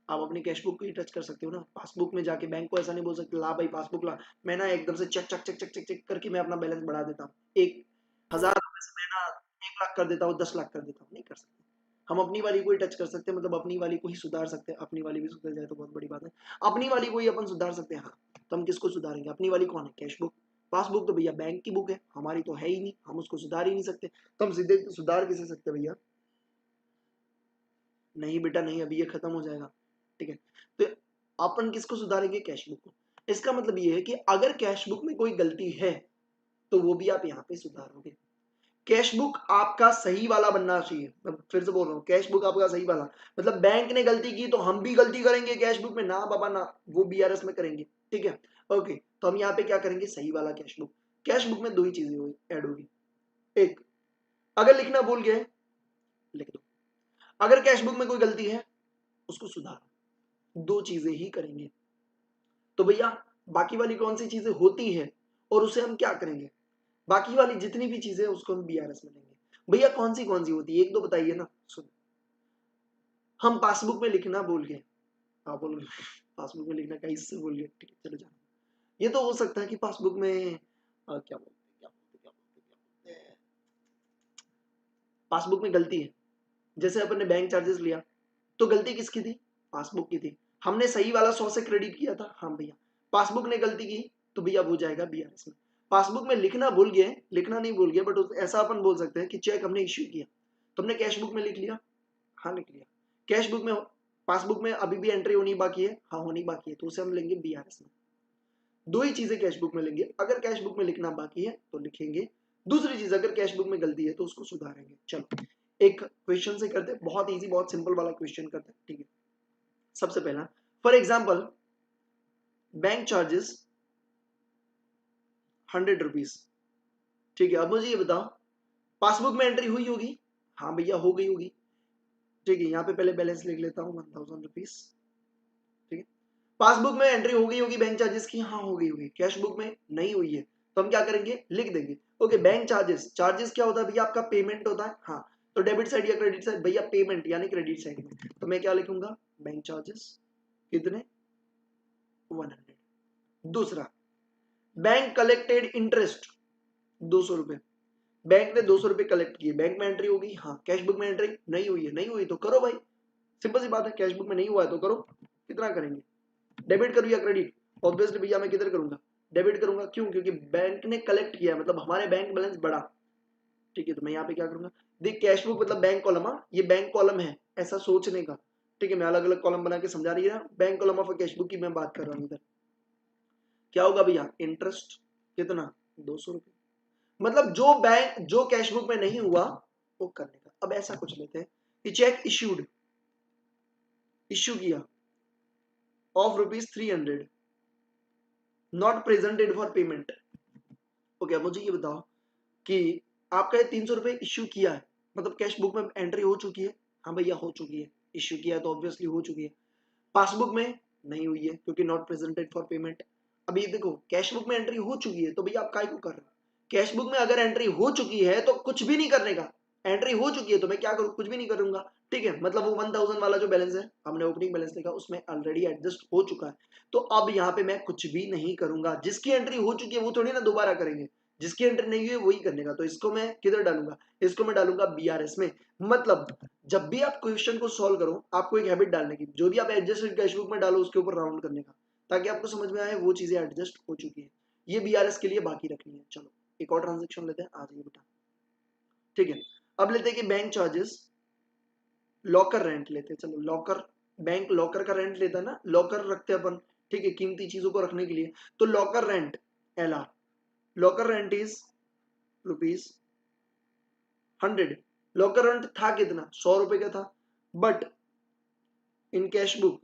आप अपनी कैश बुक को ही टच कर सकते हो ना। पासबुक में जाके बैंक को ऐसा नहीं बोल सकते ला भाई पासबुक ला, मैं ना एकदम से check check check check check check करके मैं अपना बैलेंस बढ़ा देता हूँ, 1,000 रुपए से मैं ना 1 लाख कर देता हूँ, 10 लाख कर देता हूँ, नहीं कर सकते। हम अपनी वाली को ही टच कर सकते हैं, मतलब अपनी वाली को ही सुधार सकते हैं। अपनी वाली भी सुधर जाए तो बहुत बड़ी बात है, अपनी वाली को ही अपन सुधार सकते हैं। हाँ, तो हम किसको सुधारेंगे? अपनी वाली कौन है? Cash book. पासबुक तो भैया बैंक की बुक है, हमारी तो है ही नहीं, हम उसको सुधार ही नहीं सकते, तो हम सीधे सुधार किसे सकते हैं भैया? नहीं बेटा नहीं, अभी ये खत्म हो जाएगा, ठीक है। तो अपन किसको सुधारेंगे? कैश बुक को। इसका मतलब ये है कि अगर कैश बुक में कोई गलती है तो वो भी आप यहाँ पे सुधारोगे। कैश बुक आपका सही वाला बनना चाहिए, मैं फिर से बोल रहा हूँ, कैश बुक आपका सही वाला, मतलब बैंक ने गलती की तो हम भी गलती करेंगे कैश बुक में? ना बाबा ना, वो बीआरएस में करेंगे, ठीक है। ओके, तो हम यहाँ पे क्या करेंगे? सही वाला कैश बुक। कैश बुक में दो ही चीजें ऐड होगी, एक, अगर लिखना भूल गए लिख दो, अगर कैश बुक में कोई गलती है उसको सुधारो, दो चीजें ही करेंगे। तो भैया बाकी वाली कौन सी चीजें होती है और उसे हम क्या करेंगे? बाकी वाली जितनी भी चीजें उसको हम बीआरएस में लेंगे। भैया कौन सी होती है? एक दो बताइए ना। सुन, हम पासबुक में लिखना भूल गए, हाँ बोल पासबुक में लिखना कहीं से भूल गए, ठीक है चलो जाओ। ये तो हो सकता है कि पासबुक में क्या बोलते हैं, पासबुक में गलती है, जैसे अपन ने बैंक चार्जेस लिया तो गलती किसकी थी? पासबुक की थी। हमने सही वाला 100 से क्रेडिट किया था, हाँ भैया। पासबुक ने गलती की तो भैया वो जाएगा बीआरएस में। पासबुक में लिखना भूल गए, लिखना नहीं भूल गए, बट ऐसा अपन बोल सकते हैं कि चेक हमने इश्यू किया, तुमने कैश बुक में लिख लिया, हाँ लिख लिया। कैश बुक में, पासबुक में अभी भी एंट्री होनी बाकी है, हाँ होनी बाकी है, तो उसे हम लेंगे बीआरएस में। दो ही चीजें कैश बुक में लेंगे, अगर कैश बुक में लिखना बाकी है तो लिखेंगे, दूसरी चीज अगर कैश बुक में गलती है तो उसको सुधारेंगे। चलो एक क्वेश्चन से करते हैं, बहुत इजी, बहुत सिंपल वाला क्वेश्चन करते हैं, ठीक है। सबसे पहला, for example bank charges 100 rupees, ठीक है। अब मुझे ये बताओ, पासबुक में एंट्री हुई होगी, हाँ भैया हो गई होगी, ठीक है। यहाँ पे पहले बैलेंस लिख लेता हूँ 1000 रुपीज, ठीक है। पासबुक में एंट्री हो गई होगी बैंक चार्जेस की, हाँ हो गई होगी। कैश बुक में नहीं हुई है तो हम क्या करेंगे? लिख देंगे। ओके, बैंक चार्जेस, चार्जेस क्या होता है भैया? आपका पेमेंट होता है, हाँ। तो डेबिट साइड या क्रेडिट साइड? भैया पेमेंट यानी क्रेडिट साइड में, तो मैं क्या लिखूंगा? बैंक चार्जेस कितने? 100। दूसरा, बैंक कलेक्टेड इंटरेस्ट 200 रुपए, बैंक ने 200 रुपए कलेक्ट किए, बैंक में एंट्री होगी, हाँ। कैश बुक में एंट्री नहीं हुई है, नहीं हुई तो करो भाई, सिंपल सी बात है। कैश बुक में नहीं हुआ है तो करो, कितना करेंगे? डेबिट करूँ या क्रेडिट? ऑब्वियसली भैया मैं किधर करूंगा? डेबिट करूंगा, क्यों? क्योंकि बैंक ने कलेक्ट किया, मतलब हमारे बैंक बैलेंस बढ़ा, ठीक है। तो मैं यहाँ पे क्या करूंगा? देख, कैश बुक मतलब बैंक कॉलम, हाँ ये बैंक कॉलम है, ऐसा सोचने का, ठीक है। मैं अलग अलग कॉलम बना के समझा रही है, bank column of cash book की मैं बात कर रहा हूँ। इधर क्या होगा भैया? इंटरेस्ट कितना? 200 रुपये, मतलब जो बैंक, जो कैश बुक में नहीं हुआ वो करने का। अब ऐसा कुछ लेते हैं कि चेक इश्यूड, इश्यू किया of ₹300 not presented for payment. Okay, अब मुझे ये बताओ कि आपका ये 300 रुपये इश्यू किया है, मतलब कैश बुक में एंट्री हो चुकी है, हाँ भैया हो चुकी है, इश्यू किया है तो ऑब्वियसली हो चुकी है। पासबुक में नहीं हुई है क्योंकि नॉट प्रेजेंटेड फॉर पेमेंट। अभी देखो, कैश बुक में एंट्री हो चुकी है तो भैया आप काय को कर रहे हो? कैश बुक में अगर एंट्री हो चुकी है तो कुछ भी नहीं करने का, एंट्री हो चुकी है तो मैं क्या करूँ, कुछ भी नहीं करूंगा, ठीक है। मतलब वो 1000 वाला जो बैलेंस है, हमने ओपनिंग बैलेंस देखा, उसमें ऑलरेडी एडजस्ट हो चुका है, तो अब यहाँ पे मैं कुछ भी नहीं करूंगा। जिसकी एंट्री हो चुकी है वो थोड़ी ना दोबारा करेंगे, जिसकी एंट्री नहीं हुई वही करने का। तो इसको मैं किधर डालूंगा, इसको मैं डालूंगा बीआरएस में। मतलब जब भी आप क्वेश्चन को सॉल्व करो, आपको एक हैबिट डालने की, जो भी आप एडजस्टेड कैश बुक में डालो उसके ऊपर राउंड करने का, ताकि आपको समझ में आए वो चीजें एडजस्ट हो चुकी है। ये बीआरएस के लिए बाकी रखनी है। चलो एक और ट्रांजेक्शन लेते हैं, आ जाइए बेटा, ठीक है। अब लेते हैं कि बैंक चार्जेस, लॉकर रेंट लेते हैं। चलो लॉकर, बैंक लॉकर का रेंट लेता है ना, लॉकर रखते हैं अपन, ठीक है, कीमती चीजों को रखने के लिए। तो locker rent LR, locker rent is ₹100। Locker rent था कितना, 100 रुपए का था, but in cash book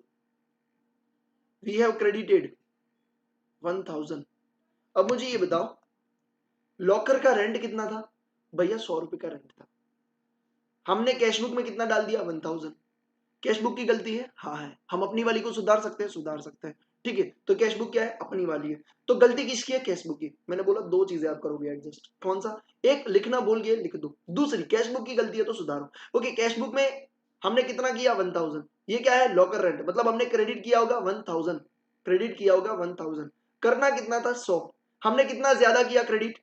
we have credited 1000। अब मुझे ये बताओ लॉकर का रेंट कितना था, भैया 100 रुपए का रेंट था, हमने कैश बुक में कितना डाल दिया, 1000। कैश बुक की गलती है, हाँ है, हम अपनी वाली को सुधार सकते हैं, सुधार सकते हैं, ठीक है। तो कैश बुक क्या है, अपनी वाली है, तो गलती किसकी है, कैश बुक की। मैंने बोला दो चीजें आप करोगे एडजस्ट, कौन सा, एक लिखना भूल गए लिख दो, दूसरी कैश बुक की गलती है तो सुधारो। ओके, कैश बुक में हमने कितना किया, 1000, ये क्या है, लॉकर रेंट, मतलब हमने क्रेडिट किया होगा 1000, क्रेडिट किया होगा 1000, करना कितना था, 100, हमने कितना ज्यादा किया क्रेडिट,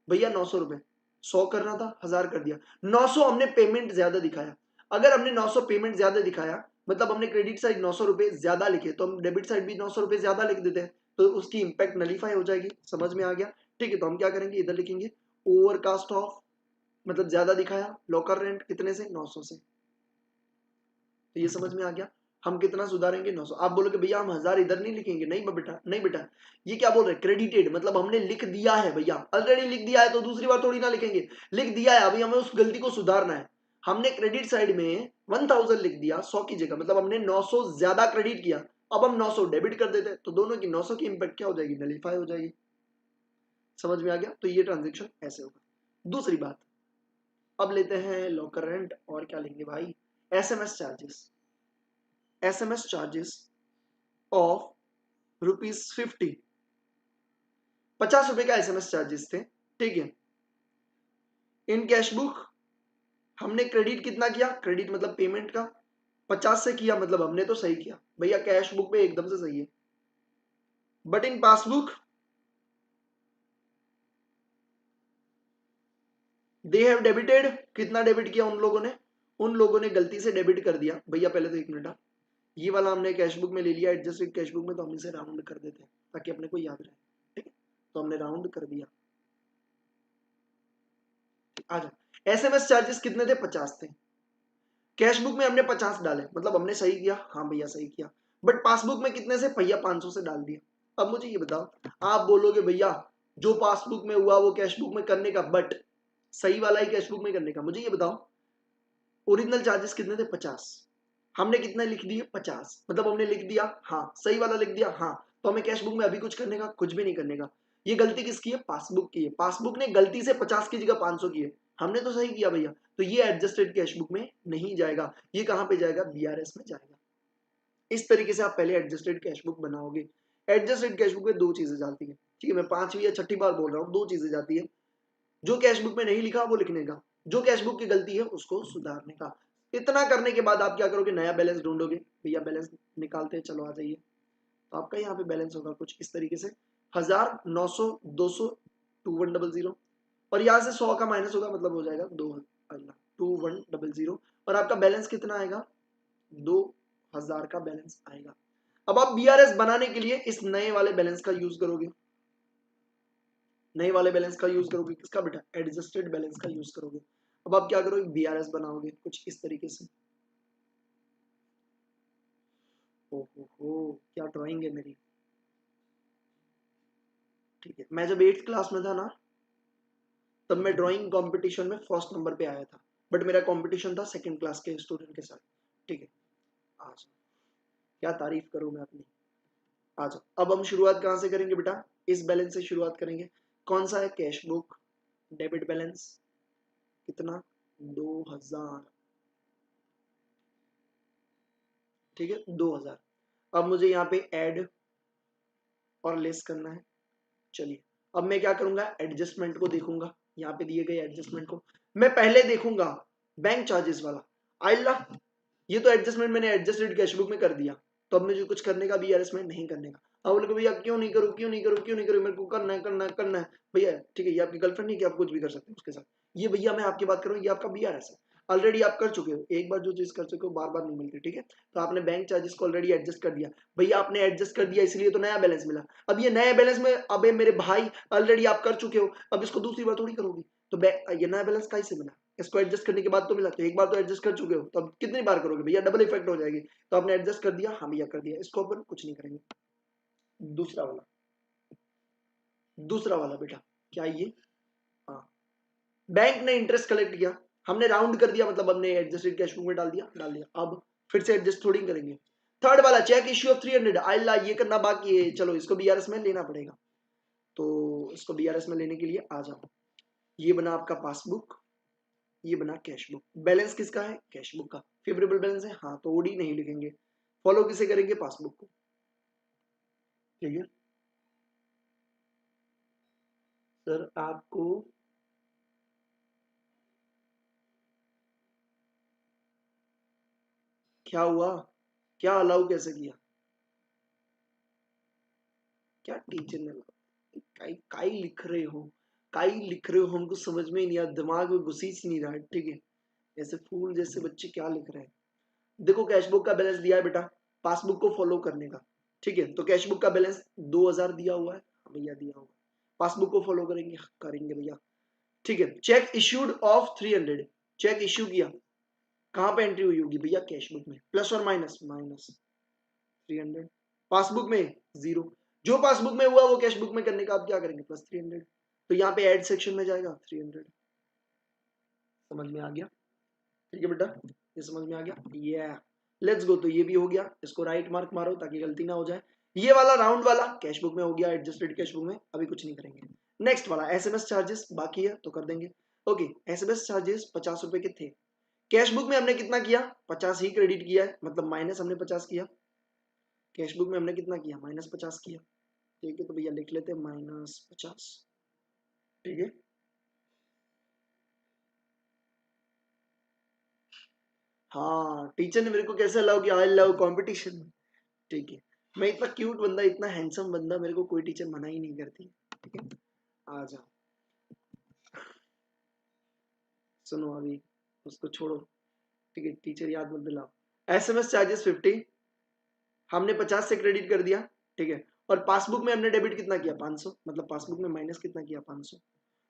भैया 900 रुपए, 100 करना था 1000 कर दिया, 900 हमने पेमेंट ज्यादा दिखाया। अगर हमने 900 पेमेंट ज्यादा दिखाया, मतलब हमने क्रेडिट साइड 900 रुपए ज्यादा लिखे, तो हम डेबिट साइड भी 900 रुपए ज्यादा लिख देते हैं, तो उसकी इंपैक्ट नलीफाई हो जाएगी। समझ में आ गया, ठीक है। तो हम क्या करेंगे, इधर लिखेंगे ओवरकास्ट ऑफ, मतलब ज्यादा दिखाया, लॉकर रेंट कितने से, 900 से। तो ये समझ में आ गया, हम कितना सुधारेंगे, 900। आप बोलोगे भैया हम 1000 इधर नहीं लिखेंगे, नहीं बेटा, नहीं बेटा, ये क्या बोल रहे हैं, क्रेडिटेड, मतलब हमने लिख दिया है भैया, ऑलरेडी लिख दिया है, तो दूसरी बार थोड़ी ना लिखेंगे, लिख दिया है, अभी हमें उस गलती को सुधारना है। हमने क्रेडिट साइड में 1000 लिख दिया 100 की जगह, मतलब हमने 900 ज्यादा क्रेडिट किया, अब हम 900 डेबिट कर देते हैं, तो दोनों की 900 की इंपैक्ट क्या हो जाएगी, नलीफाई हो जाएगी। समझ में आ गया, तो ये ट्रांजेक्शन ऐसे होगा। दूसरी बात, अब लेते हैं लॉकर रेंट, और क्या लेंगे भाई, SMS charges, SMS charges of ₹50, 50 रुपए का एसएमएस चार्जेस थे, ठीक है। इन कैश बुक हमने क्रेडिट कितना किया, क्रेडिट मतलब पेमेंट का 50 से किया, मतलब हमने तो सही किया भैया, कैश बुक पे एकदम से सही है, but in passbook they have debited, कितना डेबिट किया उन लोगों ने, उन लोगों ने गलती से डेबिट कर दिया भैया। पहले तो एक मिनट, ये वाला हमने कैश बुक में ले लिया, एडजस्टेड कैश बुक में, तो हम इसे राउंड कर देते हैं ताकि अपने को याद रहे, ठीक है। तो हमने राउंड कर दिया, आ जाओ। एसएमएस चार्जेस कितने थे, 50 थे, कैश बुक में हमने 50 डाले, मतलब हमने सही किया, हाँ भैया सही किया, बट पासबुक में कितने से, भैया 500 से डाल दिया। अब मुझे ये बताओ, आप बोलोगे भैया जो पासबुक में हुआ वो कैश बुक में करने का, बट सही वाला ही कैश बुक में करने का। मुझे ये बताओ ओरिजिनल चार्जेस कितने थे, 50, हमने कितने लिख दिए, 50, मतलब हमने लिख दिया, हाँ सही वाला लिख दिया, हाँ, तो हमें कैश बुक में अभी कुछ करने का, कुछ भी नहीं करने का। ये गलती किसकी है, पासबुक की है, पासबुक ने गलती से 50 की जगह 500 की है, हमने तो सही किया भैया, तो ये एडजस्टेड कैश बुक में नहीं जाएगा, ये कहां पे जाएगा, बीआरएस में जाएगा। इस तरीके से आप पहले एडजस्टेड कैश बुक बनाओगे। एडजस्टेड कैश बुक में दो चीजें जाती है, ठीक है, मैं 5वीं या 6ठी बार बोल रहा हूँ, दो चीजें जाती है, जो कैश बुक में नहीं लिखा वो लिखने का, जो कैश बुक की गलती है उसको सुधारने का। इतना करने के बाद आप क्या करोगे, नया बैलेंस ढूंढोगे, भैया बैलेंस निकालते हैं, चलो आ जाइए। तो आपका यहाँ पे बैलेंस होगा कुछ इस तरीके से, 1000, 900, 200, 2100, और यहाँ से 100 का माइनस होगा, मतलब हो जाएगा 2100, और आपका बैलेंस कितना आएगा, 2000 का बैलेंस आएगा। अब आप बीआरएस बनाने के लिए इस नए वाले बैलेंस का यूज करोगे, नए वाले बैलेंस का यूज करोगे, किसका बेटा, एडजस्टेड बैलेंस का यूज करोगे। अब आप क्या करोगे, बीआरएस बनाओगे कुछ इस तरीके से। ओहो क्या ड्राइंग है मेरी, ठीक है। मैं जब 8th क्लास में था ना, तब मैं ड्राइंग कंपटीशन में फर्स्ट नंबर पे आया था, बट मेरा कंपटीशन था सेकंड क्लास के स्टूडेंट के साथ, ठीक है। आज क्या तारीफ करूं मैं अपनी, आ जाओ। अब हम शुरुआत कहां से करेंगे बेटा, इस बैलेंस से शुरुआत करेंगे। कौन सा है, कैश बुक, डेबिट बैलेंस कितना, 2000, ठीक है 2000। अब मुझे यहाँ पे ऐड और लेस करना है, चलिए अब मैं क्या करूंगा, एडजस्टमेंट को देखूंगा, यहाँ पे दिए गए एडजस्टमेंट को मैं पहले देखूंगा बैंक चार्जेस वाला। आइला ये तो एडजस्टमेंट मैंने एडजस्टेड कैशबुक में कर दिया, तो अब मुझे कुछ करने का बीआरएस में नहीं करने का। अब बोले भैया क्यों नहीं करूँ, क्यों नहीं करूँ, क्यों नहीं करूँ, मेरे को करना है करना है करना है। भैया ठीक है, ये आपकी गर्लफ्रेंड नहीं कि आप कुछ भी कर सकते हैं उसके साथ। ये भैया मैं आपकी बात कर रहा हूँ, ये आपका बीआरएस है, ऑलरेडी आप कर चुके हो। एक बार जो चीज कर चुके हो बार बार नहीं मिलती, ठीक है। तो आपने बैंक चार्जेस को ऑलरेडी एडजस्ट कर दिया, भैया आपने एडजस्ट कर दिया इसलिए तो नया बैलेंस मिला। अब ये नए बैलेंस में, अबे मेरे भाई ऑलरेडी आप कर चुके हो, अब इसको दूसरी बार थोड़ी करोगे। तो ये नया बैलेंस कैसे मिला, इसको एडजस्ट करने के बाद तो मिला, तो एक बार तो एडजस्ट कर चुके हो, तो अब कितनी बार करोगे भैया, डबल इफेक्ट हो जाएगी। तो आपने एडजस्ट कर दिया, हाँ भैया कर दिया, इसको अपन कुछ नहीं करेंगे। दूसरा वाला, दूसरा वाला बेटा क्या ये, हाँ बैंक ने इंटरेस्ट कलेक्ट किया, हमने राउंड कर दिया, मतलब हमने एडजस्टेड कैश बुक में डाल दिया, डाल दिया। अब फिर से एडजस्ट थोड़ी करेंगे। थर्ड वाला चेक इश्यू ऑफ 300, आइला ये करना बाकी है, चलो इसको बीआरएस में लेना पड़ेगा। तो इसको बीआरएस में लेने के लिए आ जाओ, ये बना आपका पासबुक, ये बना कैश बुक। बैलेंस किसका है, कैश बुक का। फेवरेबल बैलेंस है, हाँ तो ओडी नहीं लिखेंगे, फॉलो किसे करेंगे, पासबुक को, ठीक है। सर आपको क्या हुआ, क्या अलाउ कैसे किया, क्या टीचर ने, काई काई लिख रहे हो, काई लिख रहे हो, हमको समझ में ही नहीं आ, दिमाग में घुस ही नहीं रहा है, ठीक है। ऐसे फूल जैसे बच्चे क्या लिख रहे हैं। देखो कैशबुक का बैलेंस दिया है बेटा, पासबुक को फॉलो करने का, ठीक है। तो कैशबुक का बैलेंस 2000 दिया हुआ है, हाँ भैया दिया हुआ है। पासबुक को फॉलो करेंगे, करेंगे भैया, ठीक है। Cheque issued of 300, cheque issue किया, कहां पे एंट्री हुई होगी भैया, कैशबुक में, प्लस और माइनस, माइनस 300, पासबुक में जीरो। जो पासबुक में हुआ वो कैशबुक में करने का आप क्या करेंगे, प्लस 300। तो यहाँ पे ऐड सेक्शन में जाएगा 300। समझ में आ गया, ठीक है बेटा, ये समझ में आ गया, ये लेट्स गो। तो ये भी हो गया, इसको राइट मार्क मारो ताकि गलती ना हो जाए। ये वाला राउंड वाला कैशबुक में हो गया, एडजस्टेड कैशबुक में अभी कुछ नहीं करेंगे। नेक्स्ट वाला एसएमएस चार्जेस बाकी है तो कर देंगे। ओके, एसएमएस चार्जेस 50 रुपए के थे, कैशबुक में हमने कितना किया, 50 ही क्रेडिट किया है, मतलब माइनस हमने 50 किया, कैशबुक में हमने कितना किया, -50 किया, ठीक है। तो भैया लिख लेते हैं -50, ठीक है। हाँ टीचर ने मेरे को कैसे अलाउ किया, आई लव कंपटीशन, ठीक है। मैं इतना क्यूट बंदा, इतना हैंडसम बंदा, मेरे को कोई टीचर मना ही नहीं करती, ठीक है। आ जाओ, सुनो अभी उसको छोड़ो, ठीक है, टीचर याद मत दिलाओ। एसएमएस चार्जेस 50, हमने 50 से क्रेडिट कर दिया, ठीक है। और पासबुक में हमने डेबिट कितना किया, 500, मतलब पासबुक में माइनस कितना किया, 500।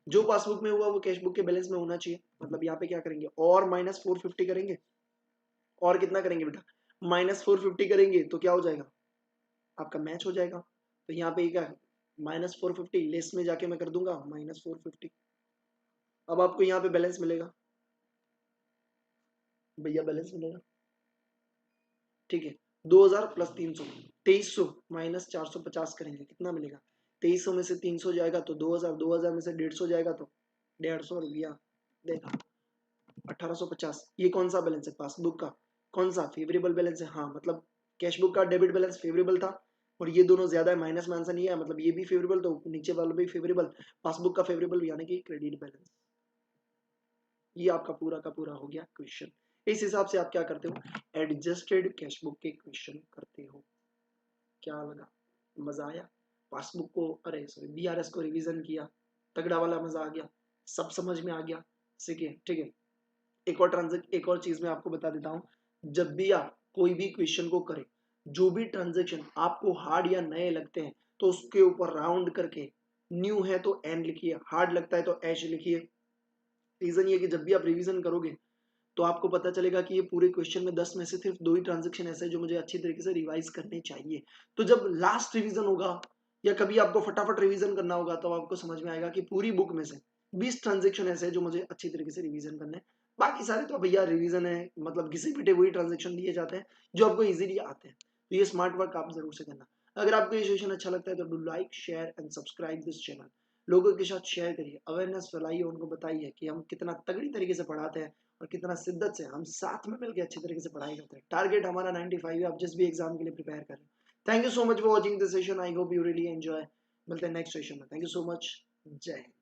जो पासबुक में हुआ वो कैशबुक के बैलेंस में होना चाहिए, मतलब यहाँ पे क्या करेंगे, और -450 करेंगे, और कितना करेंगे बेटा, -450 करेंगे तो क्या हो जाएगा, आपका मैच हो जाएगा। तो यहाँ पे क्या, -450 लेस में जाके मैं कर दूंगा -450। अब आपको यहाँ पे बैलेंस मिलेगा भैया, बैलेंस मिलेगा, ठीक है। 2000 प्लस 300, 2300 -450 करेंगे, कितना मिलेगा, 2300 में से 300 जाएगा तो 2000, 2000 में से 150 जाएगा तो 150 रुपया, देखा 1850। ये कौन सा बैलेंस है, पासबुक का, कौन सा फेवरेबल बैलेंस है, हाँ मतलब कैशबुक का डेबिट बैलेंस फेवरेबल था, और ये दोनों ज्यादा है, माइनस में आंसर नहीं है, मतलब ये भी फेवरेबल तो नीचे वाला भी फेवरेबल, पासबुक का फेवरेबल यानी कि क्रेडिट बैलेंस। ये आपका पूरा का पूरा हो गया क्वेश्चन। इस हिसाब से आप क्या करते हो, एडजस्टेड कैशबुक के क्वेश्चन करते हो। क्या लगा, मजा आया, पासबुक को, अरे सॉरी बीआरएस को रिवीजन किया, तगड़ा वाला मजा आ गया, सब समझ में आ गया, ठीक है। एक और चीज मैं आपको बता देता हूँ, जब भी आप कोई भी क्वेश्चन को करें, जो भी ट्रांजेक्शन आपको हार्ड या नए लगते हैं तो उसके ऊपर राउंड करके, न्यू है तो एन लिखिए, हार्ड लगता है तो एच लिखिए। रीजन ये कि जब भी आप रिवीजन करोगे तो आपको पता चलेगा कि ये पूरे क्वेश्चन में 10 में से सिर्फ 2 ही ट्रांजेक्शन ऐसे हैं जो मुझे अच्छी तरीके से रिवाइज करने चाहिए। तो जब लास्ट रिवीजन होगा या कभी आपको फटाफट रिवीजन करना होगा तो आपको समझ में आएगा कि पूरी बुक में से 20 ट्रांजेक्शन ऐसे हैं जो मुझे अच्छी तरीके से रिवीजन करने हैं। बाकी सारे तो भैया रिवीजन है, मतलब घिसे पिटे वही ट्रांजेक्शन दिए जाते हैं जो आपको इजीली आते हैं। तो ये स्मार्ट वर्क आप जरूर से करना। अगर आपको ये सेशन अच्छा लगता है तो do like share and subscribe this channel, लोगों के साथ शेयर करिए, अवेयरनेस फैलाइए, उनको बताइए कि हम कितना तगड़ी तरीके से पढ़ाते हैं और कितना शिद्दत से हम साथ में मिलकर अच्छी तरीके से पढ़ाई करते हैं। टारगेट हमारा 95 है, आप जिस भी एग्जाम के लिए प्रिपेयर कर रहे हैं। Thank you so much for watching this session, I hope you really enjoy. मिलते हैं नेक्स्ट सेशन में। Thank you so much. जय हिंद।